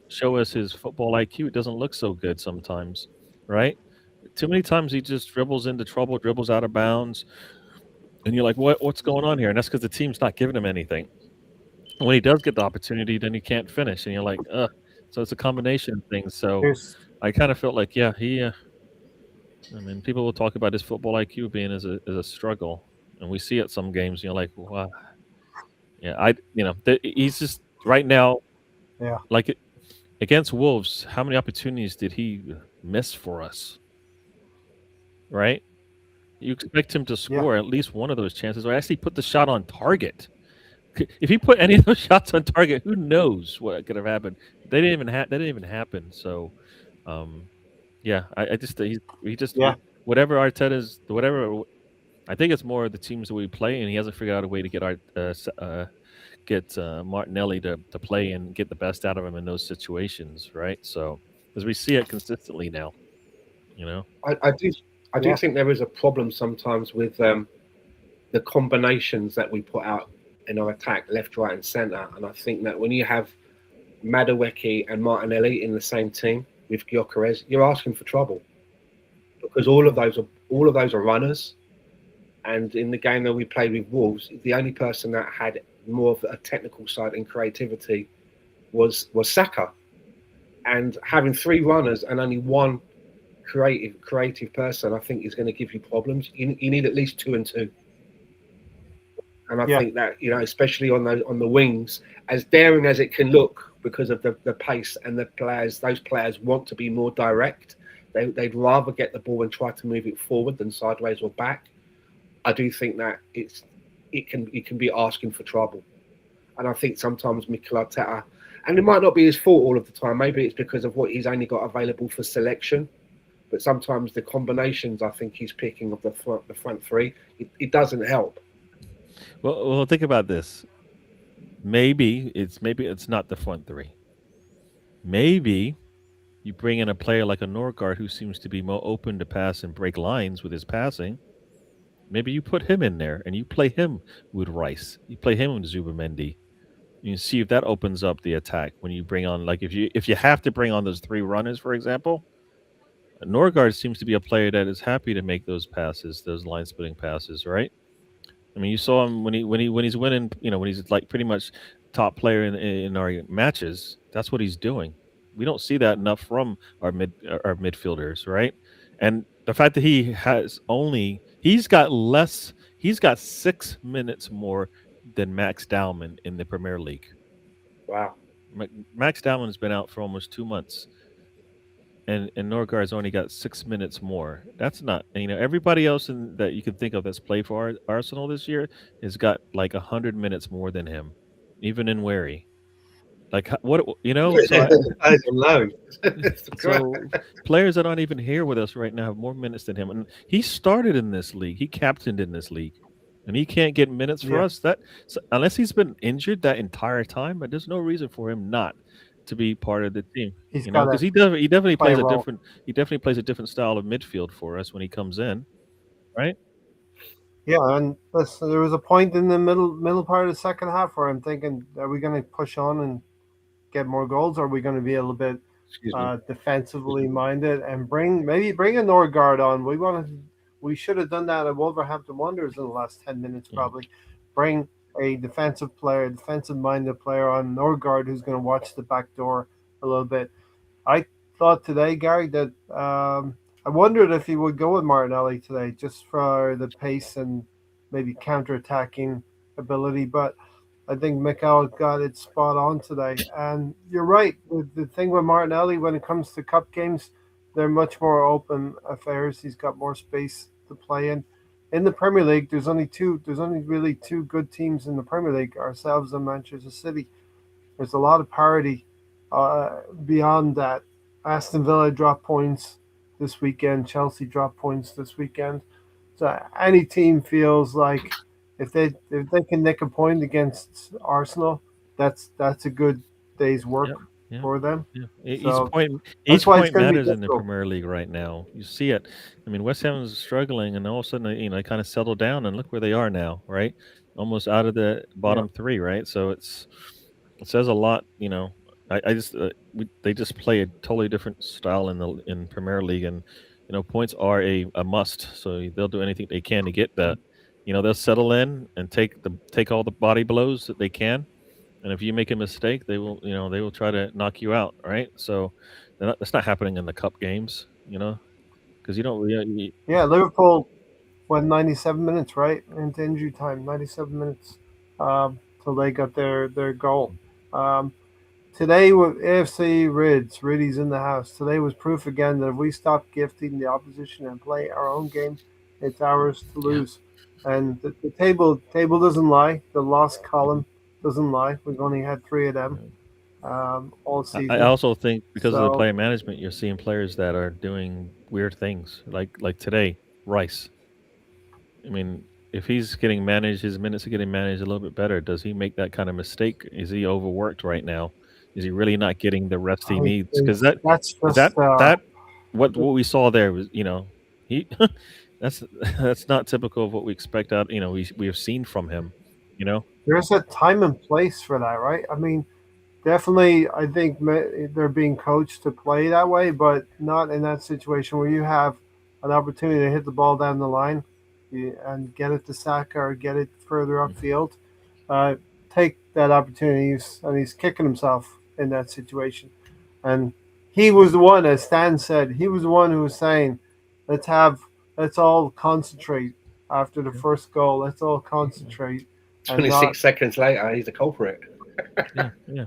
Speaker 3: show us his football IQ, it doesn't look so good sometimes, right? Too many times he just dribbles into trouble, dribbles out of bounds, and you're like, what's going on here? And that's because the team's not giving him anything. When he does get the opportunity, then he can't finish, and you're like, ugh. So it's a combination of things. So
Speaker 1: Here's
Speaker 3: I kind of felt like, yeah, he. I mean, people will talk about his football IQ being as a struggle, and we see it some games. You're like, wow, yeah, he's just right now,
Speaker 1: yeah.
Speaker 3: like against Wolves. How many opportunities did he miss for us? Right? You expect him to
Speaker 1: Yeah.
Speaker 3: score at least one of those chances, or actually put the shot on target. If he put any of those shots on target, who knows what could have happened? They didn't even That didn't even happen. So, yeah, I just he just
Speaker 1: Yeah.
Speaker 3: whatever Arteta's whatever. I think it's more of the teams that we play, and he hasn't figured out a way to get Martinelli to play and get the best out of him in those situations, right? So, because we see it consistently now, you know.
Speaker 2: I do
Speaker 1: Yeah.
Speaker 2: think there is a problem sometimes with the combinations that we put out in our attack, left, right, and centre. And I think that when you have Madueke and Martinelli in the same team with Gyökeres, you're asking for trouble, because all of those are runners. And in the game that we played with Wolves, the only person that had more of a technical side and creativity was Saka. And having three runners and only one creative person, I think is going to give you problems. You need at least 2 and 2. And I
Speaker 1: Yeah.
Speaker 2: think that, especially on the wings, as daring as it can look, because of the pace and the players, those players want to be more direct. They'd rather get the ball and try to move it forward than sideways or back. I do think that it can be asking for trouble. And I think sometimes Mikel Arteta, and it might not be his fault all of the time. Maybe it's because of what he's only got available for selection. But sometimes the combinations I think he's picking of the front three, it doesn't help.
Speaker 3: Well, think about this. Maybe it's not the front three. Maybe you bring in a player like a Norgard who seems to be more open to pass and break lines with his passing. Maybe you put him in there and you play him with Rice. You play him with Zubamendi. You can see if that opens up the attack when you bring on, like, if you have to bring on those three runners, for example. Norgard seems to be a player that is happy to make those passes, those line splitting passes, right? I mean, you saw him when he's winning. When he's like pretty much top player in our matches. That's what he's doing. We don't see that enough from our midfielders, right? And the fact that he's got 6 minutes more than Max Dowman in the Premier League.
Speaker 2: Wow.
Speaker 3: Max Dowman has been out for almost 2 months. and Norgard's only got 6 minutes more. That's not, everybody else that you can think of that's played for Arsenal this year has got like 100 minutes more than him, even in Wary. Like what So
Speaker 2: I don't know. It's great.
Speaker 3: so players that aren't even here with us right now have more minutes than him, and he started in this league. He captained in this league, and he can't get minutes for
Speaker 1: Yeah,
Speaker 3: us. Unless he's been injured that entire time, but there's no reason for him not to be part of the team.
Speaker 1: he's got
Speaker 3: Because
Speaker 1: to
Speaker 3: he definitely
Speaker 1: play a
Speaker 3: plays
Speaker 1: role.
Speaker 3: he definitely plays a different style of midfield for us when he comes in, right?
Speaker 1: Yeah, and listen, there was a point in the middle part of the second half where I'm thinking, are we going to push on and get more goals? Or are we going to be a little bit
Speaker 2: Excuse me.
Speaker 1: defensively minded and bring a Norgard on? We should have done that at Wolverhampton Wanderers in the last 10 minutes
Speaker 3: Yeah.
Speaker 1: probably. Bring a defensive minded player on Norgard who's going to watch the back door a little bit. I thought today, Gary, that I wondered if he would go with Martinelli today just for the pace and maybe counter-attacking ability, but I think Mikel got it spot on today. And you're right. The thing with Martinelli when it comes to cup games, they're much more open affairs. He's got more space to play in. In the Premier League, there's only two. There's only really two good teams in the Premier League: ourselves and Manchester City. There's a lot of parity beyond that. Aston Villa dropped points this weekend. Chelsea dropped points this weekend. So any team feels like if they can nick a point against Arsenal, that's a good day's work
Speaker 3: Yep. Yeah.
Speaker 1: for them.
Speaker 3: Yeah.
Speaker 1: So that's
Speaker 3: Each
Speaker 1: why it's
Speaker 3: point
Speaker 1: going to be
Speaker 3: matters in the
Speaker 1: difficult.
Speaker 3: Premier League right now. You see it. I mean, West Ham is struggling, and all of a sudden, they kind of settle down, and look where they are now, right? Almost out of the
Speaker 1: Yeah,
Speaker 3: bottom three, right? So it says a lot. I just they just play a totally different style in Premier League, and points are a must. So they'll do anything they can to get that. They'll settle in and take all the body blows that they can, and if you make a mistake, they will try to knock you out, right? So that's not happening in the cup games, because you don't.
Speaker 1: yeah. Liverpool went 97 minutes right into injury time. 97 minutes till they got their goal. Um, Today with AFC Riddy's in the house. Today was proof again that if we stop gifting the opposition and play our own game, it's ours to
Speaker 3: Yeah,
Speaker 1: lose. And the table doesn't lie. The lost column doesn't lie. We've only had three of them
Speaker 3: yeah.
Speaker 1: all
Speaker 3: I
Speaker 1: season.
Speaker 3: also think because of the
Speaker 1: So
Speaker 3: player management, you're seeing players that are doing weird things, like today, Rice. I mean, if he's getting managed, his minutes are getting managed a little bit better. Does he make that kind of mistake? Is he overworked right now? Is he really not getting the rest he
Speaker 1: I
Speaker 3: needs? Because
Speaker 1: think that's
Speaker 3: that
Speaker 1: just
Speaker 3: that what we saw there was, he that's that's not typical of what we expect out. We have seen from him. You know,
Speaker 1: there's a time and place for that, right? I mean, definitely, I think they're being coached to play that way, but not in that situation where you have an opportunity to hit the ball down the line and get it to Saka or get it further upfield. Uh, take that opportunity, and he's kicking himself in that situation. And he was the one, as Stan said, he was the one who was saying, "Let's have, let's all concentrate after the first goal. Let's all concentrate and
Speaker 2: 26 seconds later, he's the culprit.
Speaker 3: yeah, yeah.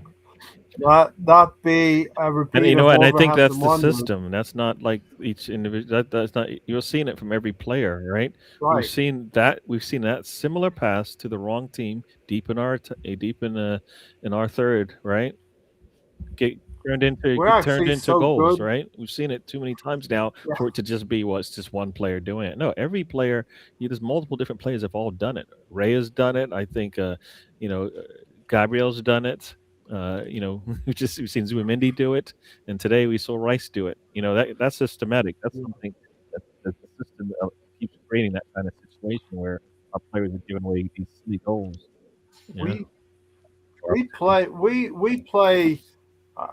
Speaker 1: not be a
Speaker 3: And
Speaker 1: repeat of
Speaker 3: and I think that's
Speaker 1: Wolverhampton
Speaker 3: the
Speaker 1: Wanderers."
Speaker 3: system. That's not like each individual. That's not. You're seeing it from every player, right? We've
Speaker 1: Right.
Speaker 3: seen that. We've seen that similar pass to the wrong team deep in in our third, right? Get
Speaker 1: We're
Speaker 3: get turned
Speaker 1: actually
Speaker 3: into
Speaker 1: so
Speaker 3: goals,
Speaker 1: good.
Speaker 3: right? We've seen it too many times now
Speaker 1: Yeah.
Speaker 3: for it to just be it's just one player doing it. No, every player, there's multiple different players have all done it. Ray has done it. I think, you know, uh, Gabriel's done it. We've seen Zubimendi do it, and today we saw Rice do it. That's systematic. That's something that the system keeps creating that kind of situation where our players are giving away these silly goals. You know,
Speaker 1: We
Speaker 3: for
Speaker 1: we
Speaker 3: opportunity.
Speaker 1: play we play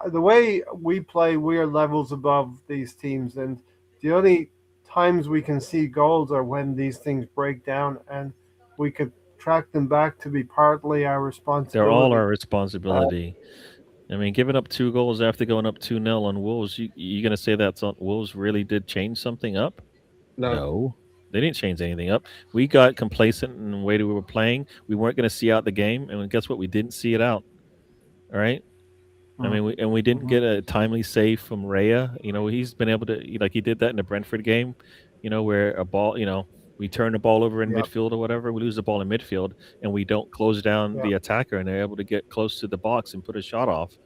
Speaker 1: the way we play. We are levels above these teams, and the only times we can see goals are when these things break down, and we could track them back to be partly our
Speaker 3: They're all
Speaker 1: responsibility.
Speaker 3: our
Speaker 1: Uh,
Speaker 3: responsibility. I mean, giving up 2 goals after going up 2-0 on Wolves, you gonna say that's on Wolves really did change something up?
Speaker 2: No,
Speaker 3: No, they didn't change anything up. We got complacent in the way that we were playing. We weren't gonna see out the game, and guess what? We didn't see it out. All right. I mean, we didn't get a timely save from Raya. He's been able to, like he did that in the Brentford game. Where a ball, we turn the ball over in
Speaker 1: Yeah.
Speaker 3: midfield or whatever. We lose the ball in midfield, and we don't close down
Speaker 1: Yeah.
Speaker 3: the attacker, and they're able to get close to the box and put a shot off.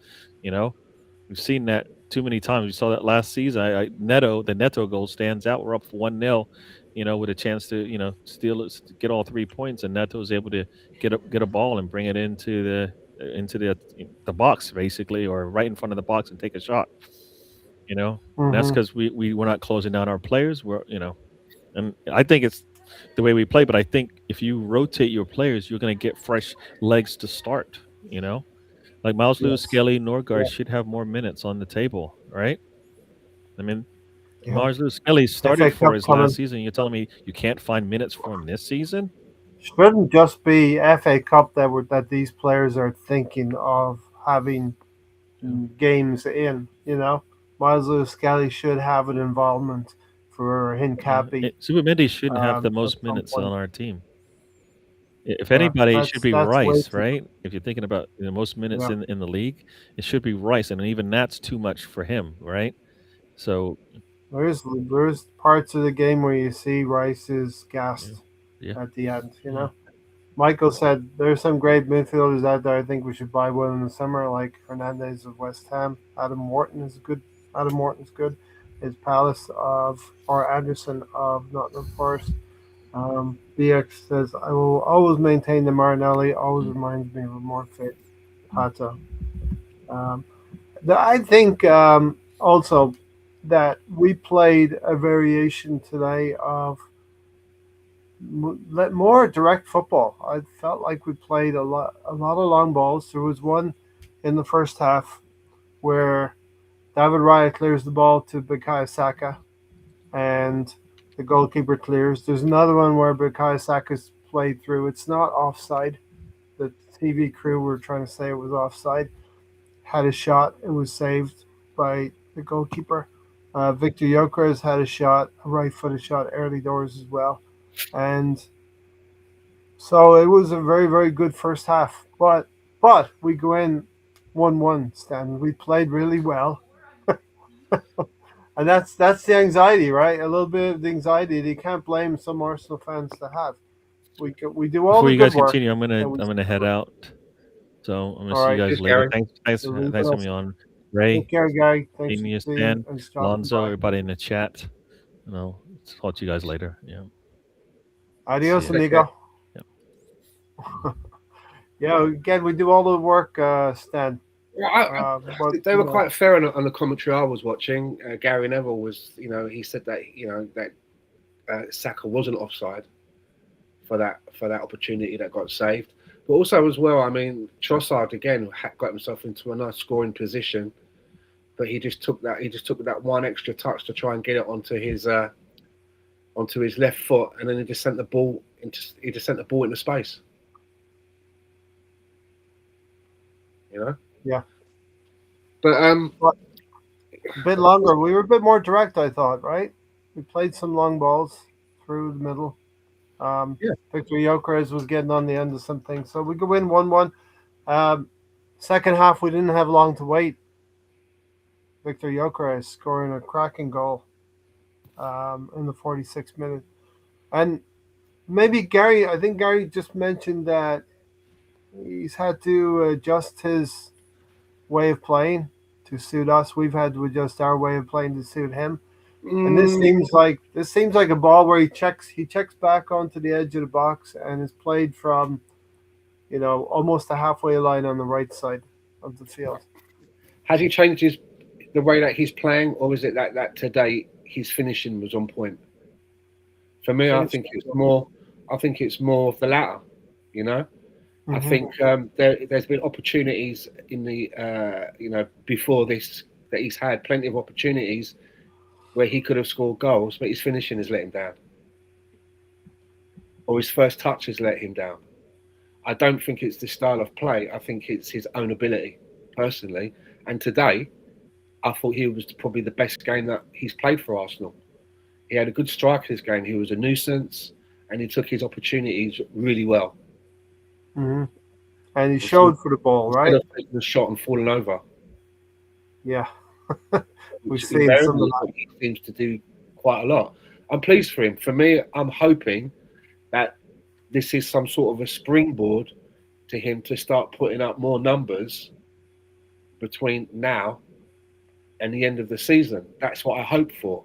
Speaker 3: We've seen that too many times. We saw that last season. The Neto goal stands out. We're up 1-0, with a chance to, steal it, to get all 3 points, and Neto is able to get a ball and bring it into the box basically, or right in front of the box and take a shot. And that's because we're not closing down our players. And I think it's the way we play. But I think if you rotate your players, you're going to get fresh legs to start. Like Miles Lewis,
Speaker 1: Yes.
Speaker 3: Skelly, Norgard
Speaker 1: Yeah.
Speaker 3: should have more minutes on the table, right? I mean,
Speaker 1: Yeah.
Speaker 3: Miles Lewis, Skelly started
Speaker 1: FA
Speaker 3: for
Speaker 1: Cup
Speaker 3: his
Speaker 1: coming.
Speaker 3: last season. You're telling me you can't find minutes for him this season?
Speaker 1: Shouldn't just be FA Cup that these players are thinking of having games in. Miles Lewis Skelly should have an involvement for Hincapie.
Speaker 3: Zubimendi shouldn't have the
Speaker 1: at
Speaker 3: most
Speaker 1: some
Speaker 3: minutes
Speaker 1: point.
Speaker 3: on our team. If
Speaker 1: Yeah,
Speaker 3: anybody, it should be
Speaker 1: that's way
Speaker 3: Rice,
Speaker 1: too.
Speaker 3: right? If you're thinking about most minutes
Speaker 1: Yeah.
Speaker 3: in the league, it should be Rice, and even that's too much for him, right? So
Speaker 1: There's parts of the game where you see Rice is gassed
Speaker 3: yeah,
Speaker 1: at the end.
Speaker 3: Yeah.
Speaker 1: Michael said there's some great midfielders out there. I think we should buy one in the summer, like Hernandez of West Ham. Adam Morton's good. Is Palace or Anderson of Nottingham Forest. BX says I will always maintain the Marinelli. Always reminds me of a more fit Pata. I think also that we played a variation today of more direct football. I felt like we played a lot of long balls. There was one in the first half where David Raya clears the ball to Bukayo Saka, and the goalkeeper clears. There's another one where Bukayo Saka's played through. It's not offside. The TV crew were trying to say it was offside. Had a shot. It was saved by the goalkeeper. Victor Gyökeres had a shot, a right-footed shot early doors as well. And so it was a very, very good first half. But we go in 1-1, Stan. We played really well. And that's the anxiety, right? A little bit of the anxiety that you can't blame some Arsenal fans to have. We do all
Speaker 3: before
Speaker 1: the
Speaker 3: you
Speaker 1: good
Speaker 3: guys
Speaker 1: work.
Speaker 3: continue, I'm gonna head out. So I'm gonna
Speaker 1: All
Speaker 3: see
Speaker 1: right.
Speaker 3: you guys
Speaker 2: Cheers,
Speaker 3: later.
Speaker 2: Gary.
Speaker 3: Thanks
Speaker 1: So leave
Speaker 3: for
Speaker 1: us.
Speaker 3: coming on. Ray,
Speaker 1: Take care, Gary. Thanks
Speaker 3: Amy,
Speaker 1: for seeing
Speaker 3: Stan,
Speaker 1: and stopping
Speaker 3: Lonzo,
Speaker 1: by.
Speaker 3: everybody in the chat. I'll talk to you guys later. Yeah.
Speaker 1: Adios,
Speaker 3: See ya.
Speaker 1: amigo.
Speaker 3: Yeah.
Speaker 1: Yeah, again, we do all the work, Stan.
Speaker 2: Well, they were quite fair on the commentary I was watching. Gary Neville was, he said that Saka wasn't offside for that opportunity that got saved, but also as well, I mean, Trossard again got himself into a nice scoring position, but he just took that one extra touch to try and get it onto his left foot, and then he just sent the ball into space.
Speaker 1: Yeah.
Speaker 2: But
Speaker 1: a bit longer. We were a bit more direct, I thought, right? We played some long balls through the middle. Victor Gyökeres was getting on the end of something, so we could win 1-1. Second half, we didn't have long to wait. Victor Gyökeres scoring a cracking goal in the 46th minute. And maybe Gary, I think Gary just mentioned that he's had to adjust his way of playing to suit us. We've had to adjust our way of playing to suit him. And this seems like a ball where he checks back onto the edge of the box and is played from, almost the halfway line on the right side of the field.
Speaker 2: Has he changed the way that he's playing, or is it that today his finishing was on point? For me, I think it's more of the latter. I think there's been opportunities in the before this that he's had plenty of opportunities where he could have scored goals, but his finishing has let him down, or his first touch has let him down. I don't think it's the style of play. I think it's his own ability, personally. And today, I thought he was probably the best game that he's played for Arsenal. He had a good strike this game. He was a nuisance, and he took his opportunities really well.
Speaker 1: Mm-hmm. And he showed for the ball, right?
Speaker 2: Instead of taking a shot and falling over.
Speaker 1: Yeah. We've
Speaker 2: which
Speaker 1: seen some of
Speaker 2: invariably
Speaker 1: that.
Speaker 2: he seems to do quite a lot. I'm pleased for him. For me, I'm hoping that this is some sort of a springboard to him to start putting up more numbers between now and the end of the season. That's what I hope for.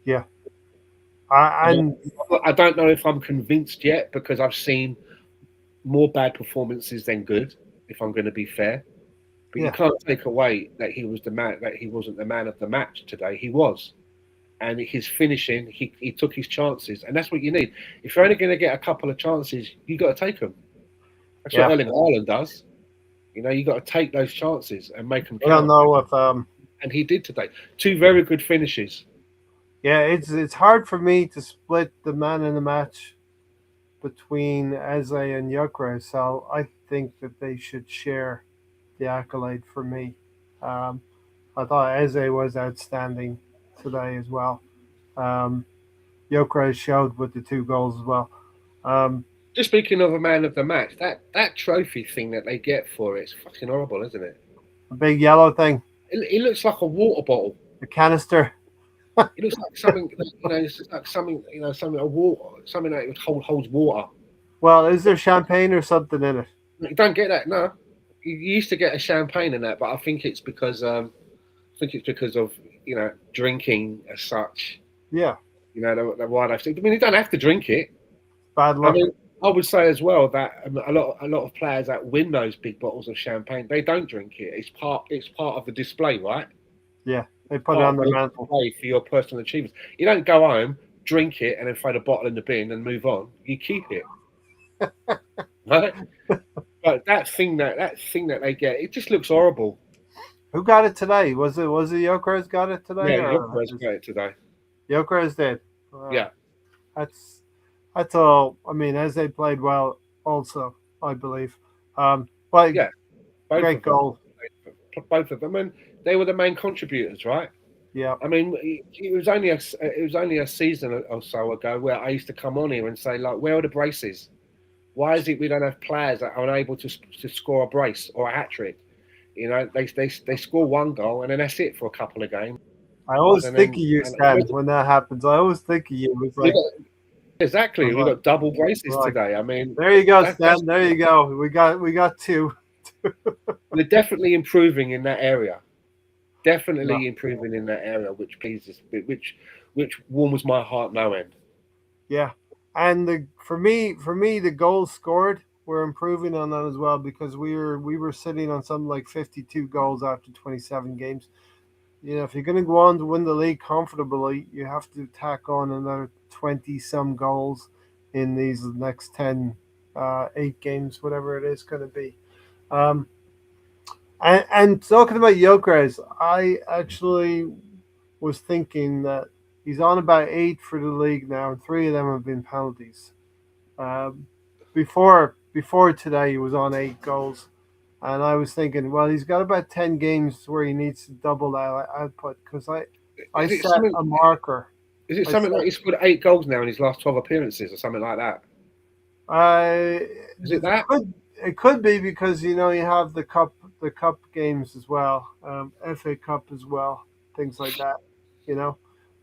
Speaker 1: Yeah.
Speaker 2: And
Speaker 1: And
Speaker 2: I don't know if I'm convinced yet because I've seen more bad performances than good, if I'm going to be fair. But you
Speaker 1: yeah,
Speaker 2: can't take away that he was the man, that he wasn't the man of the match today. He was. And his finishing, he took his chances. And that's what you need. If you're only going to get a couple of chances, you got to take them. That's what
Speaker 1: yeah.
Speaker 2: Erling Haaland does. You know, you got to take those chances and make them
Speaker 1: I don't
Speaker 2: count.
Speaker 1: know if
Speaker 2: And he did today. Two very good finishes.
Speaker 1: yeah, it's hard for me to split the man in the match between Eze and Gyökeres, so I think that they should share the accolade for me. Um, I thought Eze was outstanding today as well. Um, Gyökeres showed with the 2 goals as well. Um,
Speaker 2: Just speaking of a man of the match, that trophy thing that they get for it's fucking horrible, isn't it?
Speaker 1: the big yellow thing,
Speaker 2: It looks like a water bottle.
Speaker 1: the canister.
Speaker 2: It looks like something, it's like something, something a water, something that holds water.
Speaker 1: Well, is there champagne or something in it?
Speaker 2: You don't get that, no. You used to get a champagne in that, but I think it's because of drinking as such.
Speaker 1: Yeah,
Speaker 2: The wildlife. I mean, you don't have to drink it.
Speaker 1: bad
Speaker 2: I
Speaker 1: luck.
Speaker 2: mean, I would say as well that a lot of players that win those big bottles of champagne, they don't drink it. It's part of the display, right?
Speaker 1: Yeah, they put it on the mantle.
Speaker 2: Display for your personal achievements. You don't go home, drink it, and then throw the bottle in the bin and move on. You keep it, right? But that thing that they get, it just looks horrible.
Speaker 1: Who got it today? Was it Gyökeres got it today?
Speaker 2: Yeah,
Speaker 1: or
Speaker 2: Gyökeres got it today.
Speaker 1: Gyökeres did.
Speaker 2: Yeah.
Speaker 1: That's all. I mean, as they played well, also I believe. But
Speaker 2: Yeah,
Speaker 1: great goal.
Speaker 2: Both of them, and they were the main contributors, right?
Speaker 1: Yeah,
Speaker 2: I mean, it was only a season or so ago where I used to come on here and say, like, where are the braces? Why is it we don't have players that are unable to score a brace or a hat trick? They score 1 goal and then that's it for a couple of games.
Speaker 1: I always think of you, Stan, when that happens. I always think of you. It's like
Speaker 2: exactly, we got double braces
Speaker 1: right.
Speaker 2: today. I mean,
Speaker 1: there you go, Stan. There you go. We got 2.
Speaker 2: They're definitely improving in that area. Definitely improving in that area, which pleases, which warms my heart no end.
Speaker 1: Yeah, and for me, the goals scored, we're improving on that as well because we were sitting on something like 52 goals after 27 games. If you're going to go on to win the league comfortably, you have to tack on another 20 some goals in these next 10, 8 games, whatever it is going to be. And talking about Gyökeres, I actually was thinking that he's on about 8 for the league now, and 3 of them have been penalties. Before today, he was on 8 goals, and I was thinking, well, he's got about 10 games where he needs to double that output because I set a marker.
Speaker 2: Is it something like he's scored 8 goals now in his last 12 appearances or something like that? Is it that?
Speaker 1: It could be because you have the cup games as well, FA Cup as well, things like that.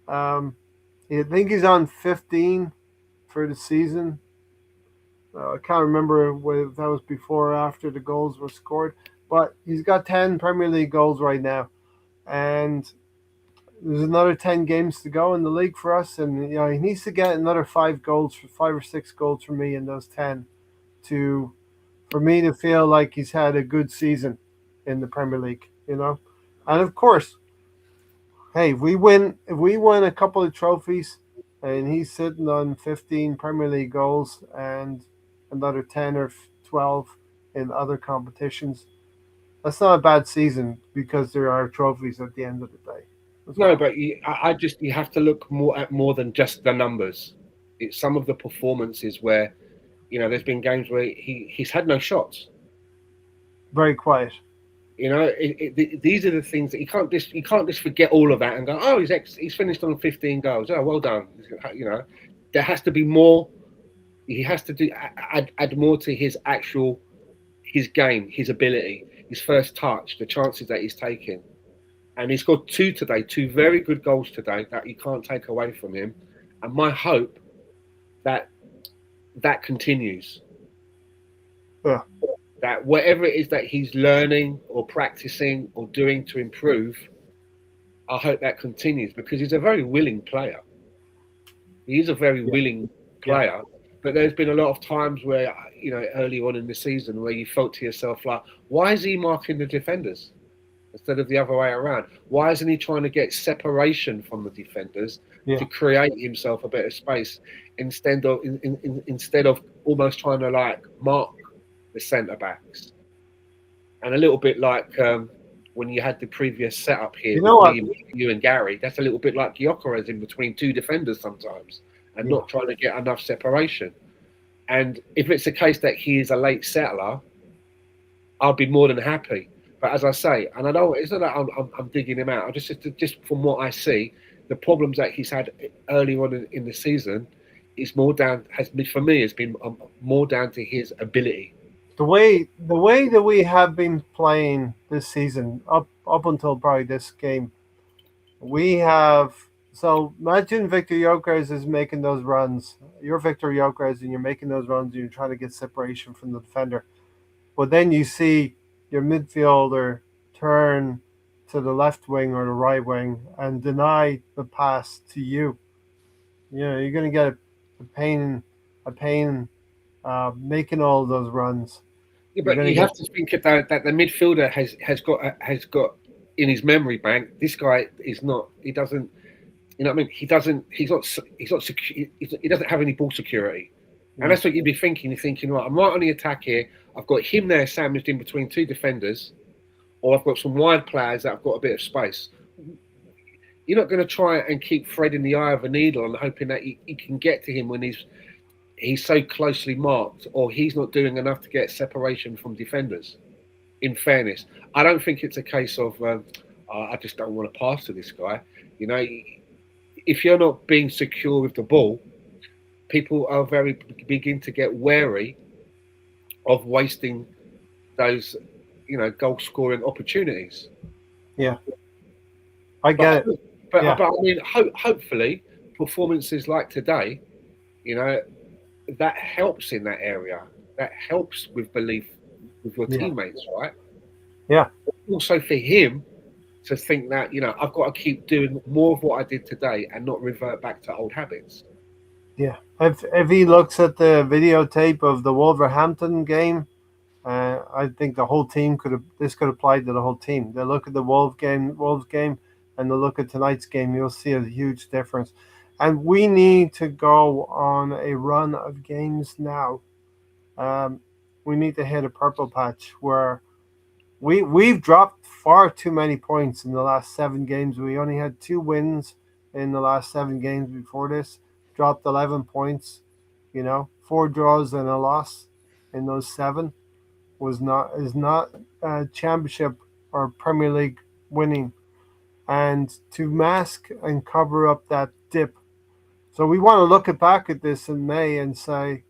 Speaker 1: I think he's on 15 for the season. I can't remember whether that was before or after the goals were scored, but he's got 10 Premier League goals right now, and there's another 10 games to go in the league for us, and he needs to get another 5 or 6 goals for me in those 10 for me to feel like he's had a good season in the Premier League, and of course, hey, if we win a couple of trophies, and he's sitting on 15 Premier League goals and another 10 or 12 in other competitions, that's not a bad season because there are trophies at the end of the day.
Speaker 2: No, but you have to look more than just the numbers. It's some of the performances where, there's been games where he's had no shots.
Speaker 1: Very quiet.
Speaker 2: These are the things that you can't just forget all of that and go, oh, he's finished on 15 goals. Oh, well done. There has to be more. He has to add more to his game, his ability, his first touch, the chances that he's taking. And he scored two today, two very good goals today that you can't take away from him. And my hope that that continues.
Speaker 1: Yeah.
Speaker 2: That whatever it is that he's learning or practicing or doing to improve, I hope that continues because he's a very willing player. He is a very willing player. But there's been a lot of times where, early on in the season where you felt to yourself like, why is he marking the defenders instead of the other way around? Why isn't he trying to get separation from the defenders to create himself a bit of space instead of almost trying to like mark the centre backs? And a little bit like when you had the previous setup here with you and Gary, that's a little bit like Gyökeres in between two defenders sometimes and not trying to get enough separation. And if it's a case that he is a late settler, I'll be more than happy. But as I say, and I know it's not that I'm digging him out. Just from what I see, the problems that he's had early on in the season is more down has been more down to his ability.
Speaker 1: The way that we have been playing this season up until probably this game, we have. So imagine Victor Gyökeres is making those runs. You're Victor Gyökeres and you're making those runs. And you're trying to get separation from the defender, but then you see your midfielder turn to the left wing or the right wing and deny the pass to you. You're going to get a pain making all those runs.
Speaker 2: Yeah, but you have to think that the midfielder has got in his memory bank. This guy is not. He doesn't. You know what I mean? He doesn't have any ball security. And that's what you'd be thinking. You're thinking, right, I'm right on the attack here. I've got him there sandwiched in between two defenders, or I've got some wide players that have got a bit of space. You're not going to try and keep threading the eye of a needle and hoping that you can get to him when he's so closely marked, or he's not doing enough to get separation from defenders. In fairness, I don't think it's a case of I just don't want to pass to this guy. If you're not being secure with the ball, people are begin to get wary of wasting those, goal scoring opportunities.
Speaker 1: Yeah, I get it.
Speaker 2: But I mean, hopefully, performances like today, that helps in that area. That helps with belief with your teammates, right?
Speaker 1: Yeah.
Speaker 2: Also for him to think that, I've got to keep doing more of what I did today and not revert back to old habits.
Speaker 1: Yeah. If he looks at the videotape of the Wolverhampton game, I think the whole team could apply to the whole team. They look at the Wolves game, and they look at tonight's game. You'll see a huge difference. And we need to go on a run of games now. We need to hit a purple patch where we've dropped far too many points in the last 7 games. We only had 2 wins in the last 7 games before this. Dropped 11 points, 4 draws and a loss in those 7 is not championship or Premier League winning. And to mask and cover up that dip. So we want to look back at this in May and say,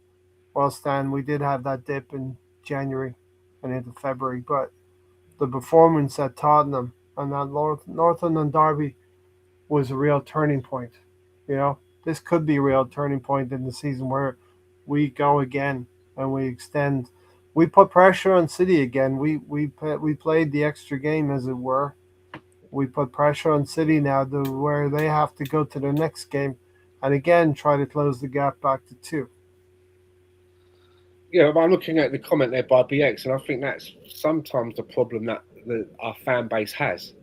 Speaker 1: well, Stan, we did have that dip in January and into February, but the performance at Tottenham and that North London derby was a real turning point. This could be a real turning point in the season where we go again and we extend. We put pressure on City again. We played the extra game, as it were. We put pressure on City now to where they have to go to the next game and again try to close the gap back to 2.
Speaker 2: Yeah, I'm looking at the comment there by BX, and I think that's sometimes the problem that our fan base has.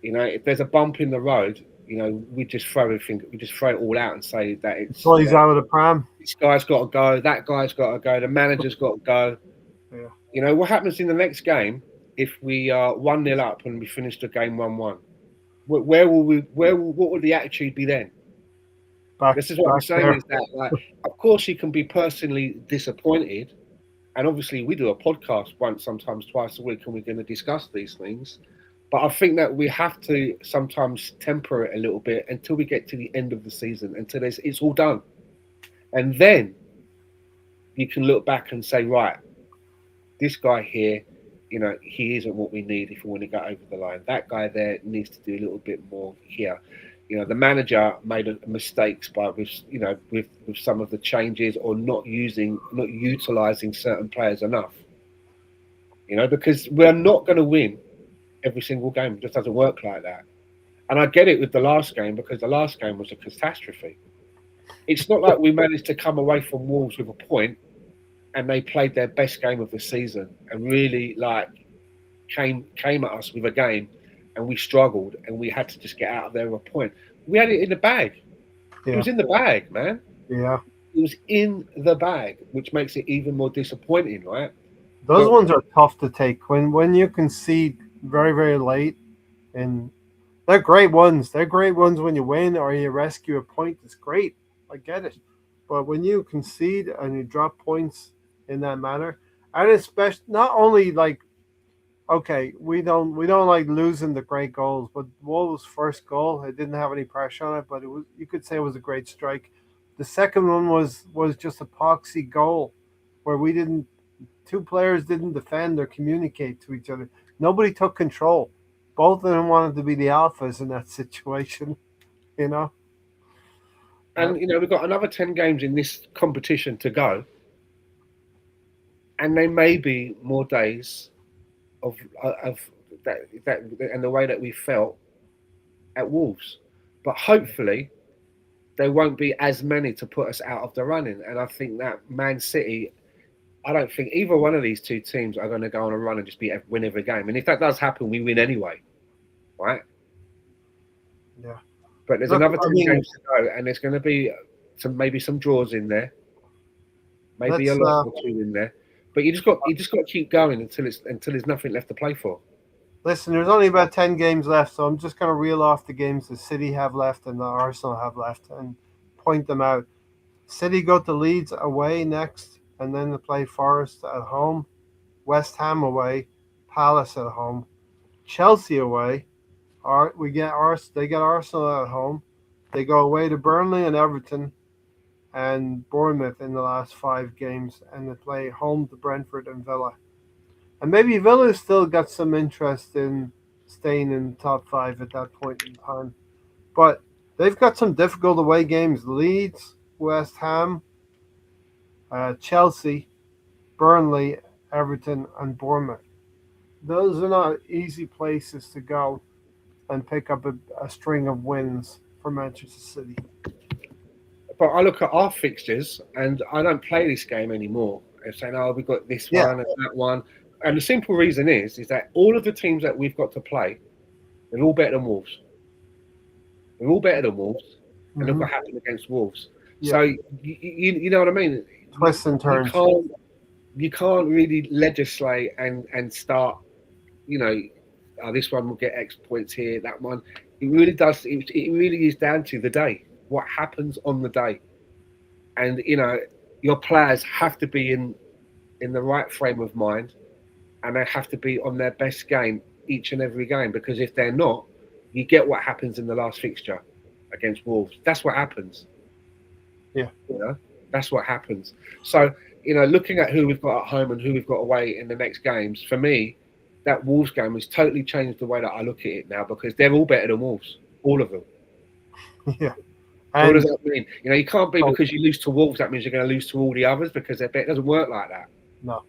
Speaker 2: If there's a bump in the road, we just throw it all out and say that it's.
Speaker 1: Well, he's out of the pram.
Speaker 2: This guy's got to go. That guy's got to go. The manager's got to go. Yeah. What happens in the next game if we are 1-0 up and we finish the game 1-1? What will the attitude be then? This is what I'm saying is that, of course, you can be personally disappointed, and obviously we do a podcast sometimes twice a week, and we're going to discuss these things. But I think that we have to sometimes temper it a little bit until we get to the end of the season, until it's all done, and then you can look back and say, right, this guy here, he isn't what we need if we want to get over the line. That guy there needs to do a little bit more here. The manager made mistakes with some of the changes or not utilizing certain players enough. Because we're not going to win every single game. It just doesn't work like that. And I get it with the last game because the last game was a catastrophe. It's not like we managed to come away from Wolves with a point and they played their best game of the season and really came at us with a game and we struggled and we had to just get out of there with a point. We had it in the bag.
Speaker 1: Yeah.
Speaker 2: It was in the bag, man.
Speaker 1: Yeah.
Speaker 2: It was in the bag, which makes it even more disappointing, right?
Speaker 1: Those ones are tough to take when you concede very, very late, and they're great ones. They're great ones when you win or you rescue a point. It's great. I get it. But when you concede and you drop points in that manner, and especially not only okay, we don't like losing the great goals, but Wolves' first goal, it didn't have any pressure on it, but you could say it was a great strike. The second one was just a poxy goal where two players didn't defend or communicate to each other. Nobody took control. Both of them wanted to be the alphas in that situation, you know.
Speaker 2: And we've got another 10 games in this competition to go, and there may be more days of that and the way that we felt at Wolves, but hopefully there won't be as many to put us out of the running. And I think that Man City, I don't think either one of these two teams are going to go on a run and just win every game. And if that does happen, we win anyway, right?
Speaker 1: Yeah.
Speaker 2: But there's another 10 games to go, and there's going to be maybe some draws in there, maybe a lot or two in there. But you just got to keep going until there's nothing left to play for.
Speaker 1: Listen, there's only about 10 games left, so I'm just going to reel off the games the City have left and the Arsenal have left and point them out. City go to Leeds away next, and then they play Forest at home, West Ham away, Palace at home, Chelsea away. They get Arsenal at home. They go away to Burnley and Everton and Bournemouth in the last 5 games, and they play home to Brentford and Villa. And maybe Villa's still got some interest in staying in the top 5 at that point in time. But they've got some difficult away games. Leeds, West Ham, Chelsea, Burnley, Everton, and Bournemouth. Those are not easy places to go and pick up a string of wins for Manchester City.
Speaker 2: But I look at our fixtures and I don't play this game anymore. I'm saying, we've got this one and that one. And the simple reason is that all of the teams that we've got to play, they're all better than Wolves. They're all better than Wolves. And look what happened against Wolves. Yeah. So, you know what I mean?
Speaker 1: Twists and turns.
Speaker 2: You can't really legislate and start, this one will get X points here, that one. It really does. It really is down to the day. What happens on the day. And, your players have to be in the right frame of mind, and they have to be on their best game each and every game, because if they're not, you get what happens in the last fixture against Wolves. That's what happens.
Speaker 1: Yeah.
Speaker 2: That's what happens. So, looking at who we've got at home and who we've got away in the next games, for me, that Wolves game has totally changed the way that I look at it now, because they're all better than Wolves. All of them.
Speaker 1: Yeah.
Speaker 2: And what does that mean? You can't be because you lose to Wolves, that means you're going to lose to all the others because they're better. It doesn't work like that.
Speaker 1: No.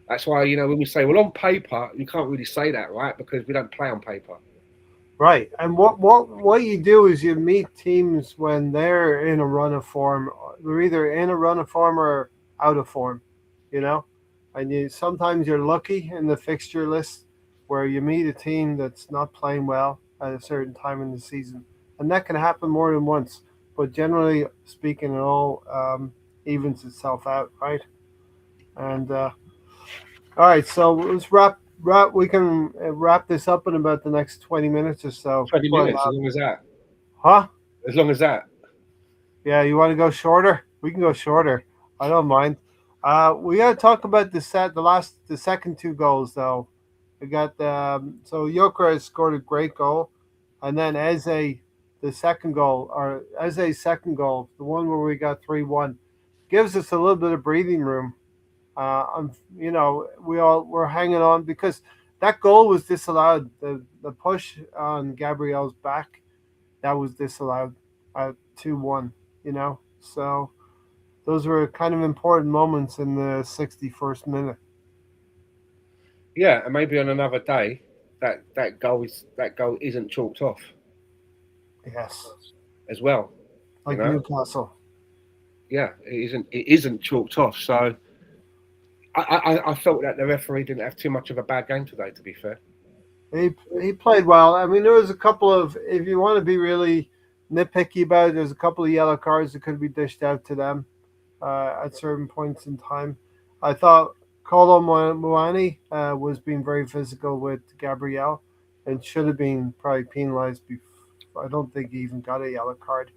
Speaker 2: That's why, when we say, well, on paper, you can't really say that, right? Because we don't play on paper.
Speaker 1: Right. And what you do is you meet teams when they're in a run of form. They're either in a run of form or out of form, And sometimes you're lucky in the fixture list where you meet a team that's not playing well at a certain time in the season. And that can happen more than once. But generally speaking, it all evens itself out, right? And all right, so let's wrap. We can wrap this up in about the next 20 minutes or so.
Speaker 2: 20 minutes, as long as that.
Speaker 1: Huh?
Speaker 2: As long as that.
Speaker 1: Yeah, you want to go shorter? We can go shorter. I don't mind. We got to talk about the second 2 goals though. We got so Joker scored a great goal, and then Eze. The second goal, or Eze's second goal, the one where we got 3-1, gives us a little bit of breathing room. we're hanging on because that goal was disallowed. The push on Gabriel's back, that was disallowed at 2-1. So those were kind of important moments in the 61st minute.
Speaker 2: Yeah, and maybe on another day, that goal isn't chalked off
Speaker 1: Yes,
Speaker 2: as well. You
Speaker 1: like
Speaker 2: know,
Speaker 1: Newcastle.
Speaker 2: yeah, it isn't chalked off. So I felt that the referee didn't have too much of a bad game today. To be fair,
Speaker 1: He played well. I mean, there was a couple of, if you want to be really nitpicky about it, there's a couple of yellow cards that could be dished out to them at certain points in time. I thought Kolo Muani was being very physical with Gabriel and should have been probably penalized. I don't think he even got a yellow card.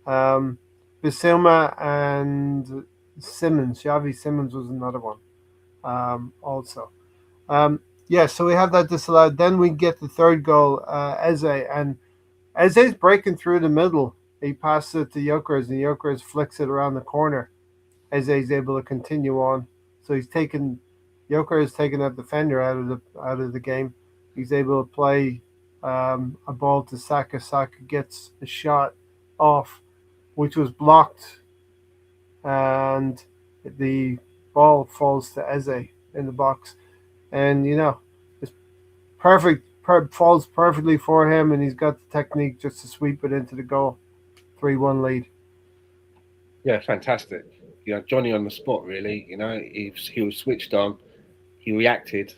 Speaker 1: Um, Bissouma and Simmons, Xavi Simmons was another one also. Um, yeah, so we have that disallowed. Then we get the third goal, Eze, and Eze's breaking through the middle. He passes it to Jokers, and Jokers flicks it around the corner. Eze's able to continue on. So Joker has taken that defender out of the game. He's able to play a ball to Saka. Saka gets a shot off, which was blocked, and the ball falls to Eze in the box. And it's perfect. Falls perfectly for him, and he's got the technique just to sweep it into the goal. 3-1 lead.
Speaker 2: yeah, fantastic. Johnny on the spot. Really, he was switched on. He reacted,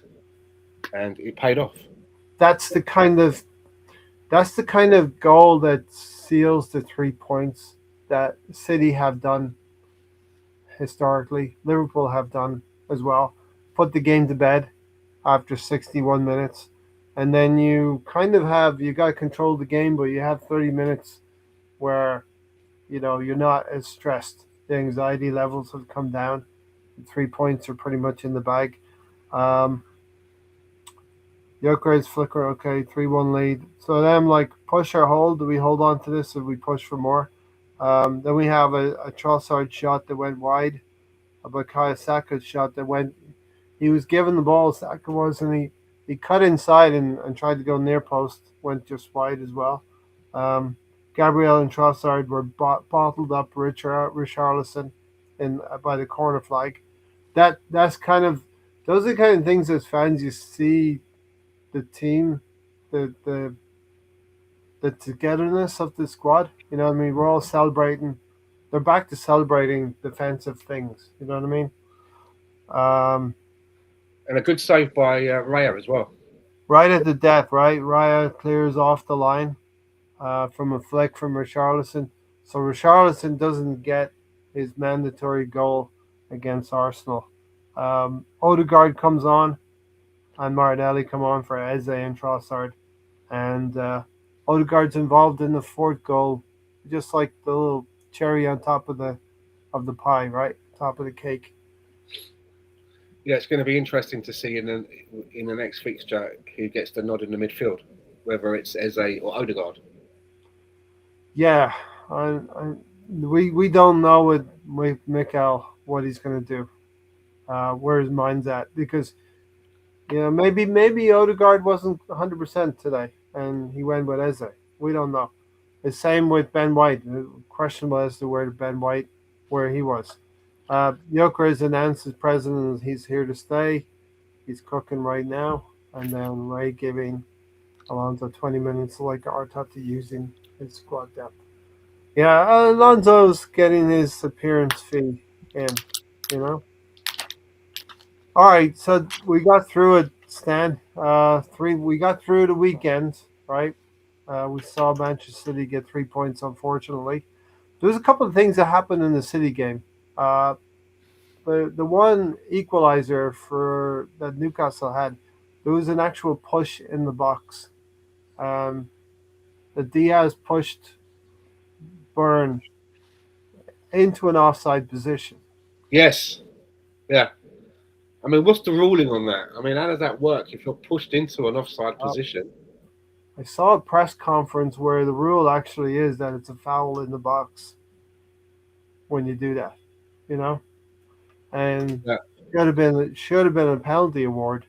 Speaker 2: and it paid off.
Speaker 1: That's the kind of goal that seals the 3 points that City have done historically. Liverpool have done as well. Put the game to bed after 61 minutes. And then you got to control the game, but you have 30 minutes where, you're not as stressed. The anxiety levels have come down. The 3 points are pretty much in the bag. Um, Gyökeres flicker, okay, 3-1 lead. So then, push or hold? Do we hold on to this or we push for more? Then we have a Trossard shot that went wide. A Bukayo Saka's shot that went. He was given the ball, Saka was, and he cut inside and tried to go near post, went just wide as well. Gabriel and Trossard were bottled up Richarlison by the corner flag. That's kind of those are the kind of things as fans you see the team, the togetherness of the squad. You know what I mean? We're all celebrating. They're back to celebrating defensive things. You know what I mean?
Speaker 2: And a good save by Raya as well.
Speaker 1: Right at the death, right? Raya clears off the line from a flick from Richarlison. So Richarlison doesn't get his mandatory goal against Arsenal. Odegaard comes on, and Martinelli come on for Eze and Trossard. And Odegaard's involved in the fourth goal, just like the little cherry on top of the pie, right? Top of the cake.
Speaker 2: Yeah, it's going to be interesting to see in the next fixture who gets the nod in the midfield, whether it's Eze or Odegaard.
Speaker 1: Yeah, we don't know with Mikel what he's going to do, where his mind's at, because maybe Odegaard wasn't 100% today, and he went with Eze. We don't know. The same with Ben White. Questionable as to where he was. Joker has announced his presence. He's here to stay. He's cooking right now. And then Ray giving Alonso 20 minutes like Arteta using his squad depth. Yeah, Alonso's getting his appearance fee in, All right, so we got through it, Stan. We got through the weekend, right? We saw Manchester City get 3 points, unfortunately. There was a couple of things that happened in the City game. The one equalizer for that Newcastle had, there was an actual push in the box. The Diaz pushed Byrne into an offside position.
Speaker 2: Yes. Yeah. I mean, what's the ruling on that? I mean, how does that work if you're pushed into an offside position?
Speaker 1: I saw a press conference where the rule actually is that it's a foul in the box when you do that, And
Speaker 2: Yeah.
Speaker 1: should have been a penalty award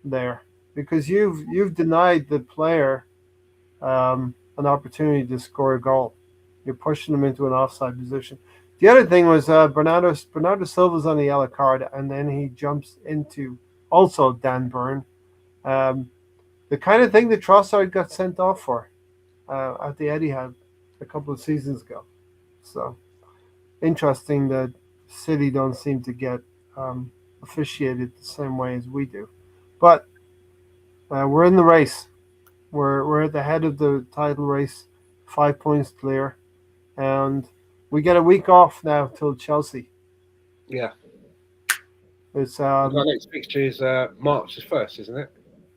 Speaker 1: there because you've denied the player an opportunity to score a goal. You're pushing them into an offside position. The other thing was Bernardo Silva's on the yellow card, and then he jumps into also Dan Burn, um, the kind of thing that Trossard got sent off for at the Etihad a couple of seasons ago. So interesting that City don't seem to get officiated the same way as we do, but we're in the race. We're at the head of the title race, 5 points clear, and we get a week off now till Chelsea.
Speaker 2: Yeah.
Speaker 1: It's
Speaker 2: Our next fixture is March the 1st, isn't it?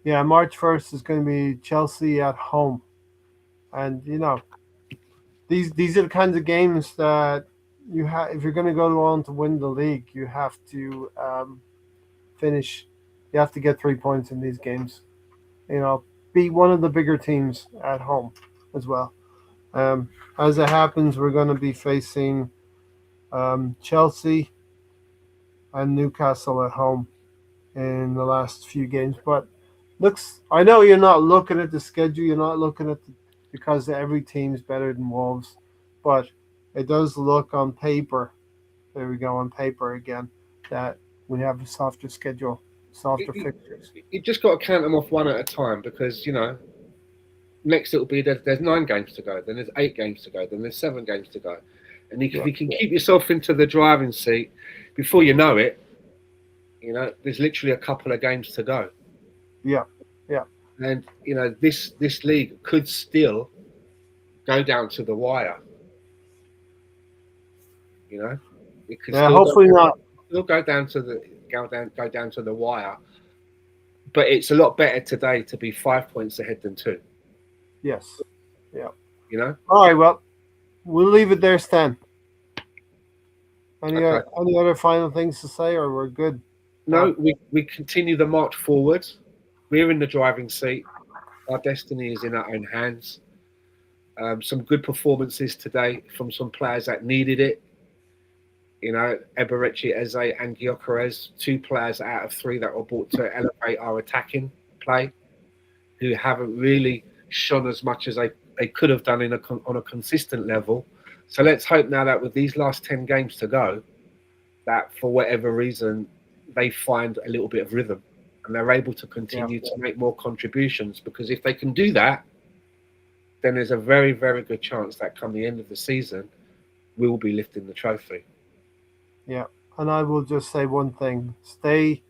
Speaker 1: yeah, March 1st is going to be Chelsea at home, and these are the kinds of games that you have if you're going to go on to win the league, you have to finish. You have to get 3 points in these games. Beat one of the bigger teams at home as well. As it happens, we're going to be facing Chelsea and Newcastle at home in the last few games. But I know you're not looking at the schedule. You're not looking at because every team's better than Wolves, but it does look on paper. There we go on paper again that we have a softer schedule, softer fixtures.
Speaker 2: You just got to count them off one at a time because next it'll be there's 9 games to go, then there's 8 games to go, then there's 7 games to go, and if you can keep yourself into the driving seat before you know it, there's literally a couple of games to go.
Speaker 1: Yeah.
Speaker 2: And this league could still go down to the wire. It could
Speaker 1: Hopefully not.
Speaker 2: Still go down to the wire. But it's a lot better today to be 5 points ahead than 2.
Speaker 1: Yes. Yeah.
Speaker 2: All
Speaker 1: right. Well, we'll leave it there, Stan. Any other final things to say, or we're good?
Speaker 2: No, we continue the march forward. We're in the driving seat. Our destiny is in our own hands. Some good performances today from some players that needed it. Eberechi, Eze, and Gyökeres, 2 players out of 3 that were brought to elevate our attacking play, who haven't really shone as much as they could have done on a consistent level. So let's hope now that with these last 10 games to go, that for whatever reason, they find a little bit of rhythm and they're able to continue to make more contributions. Because if they can do that, then there's a very, very good chance that come the end of the season, we will be lifting the trophy.
Speaker 1: Yeah, and I will just say one thing: stay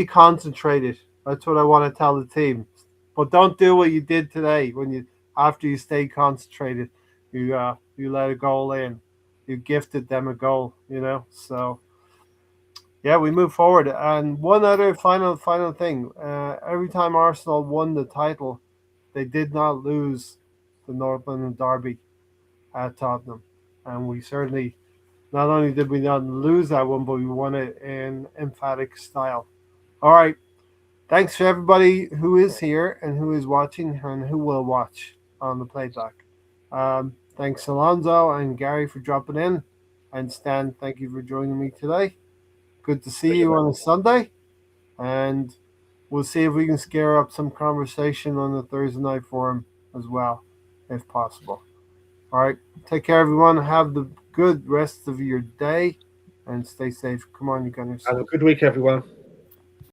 Speaker 1: concentrated. That's what I want to tell the team. But don't do what you did today. After you stayed concentrated, you let a goal in, you gifted them a goal. So yeah, we move forward. And one other final thing: every time Arsenal won the title, they did not lose the North London derby at Tottenham, and we certainly. Not only did we not lose that one, but we won it in emphatic style. All right. Thanks for everybody who is here and who is watching and who will watch on the playback. Thanks, Alonso and Gary, for dropping in. And Stan, thank you for joining me today. Good to see you on a Sunday. And we'll see if we can scare up some conversation on the Thursday night forum as well, if possible. All right. Take care, everyone. Have the good rest of your day and stay safe. Come on, you guys.
Speaker 2: Have a good week, everyone.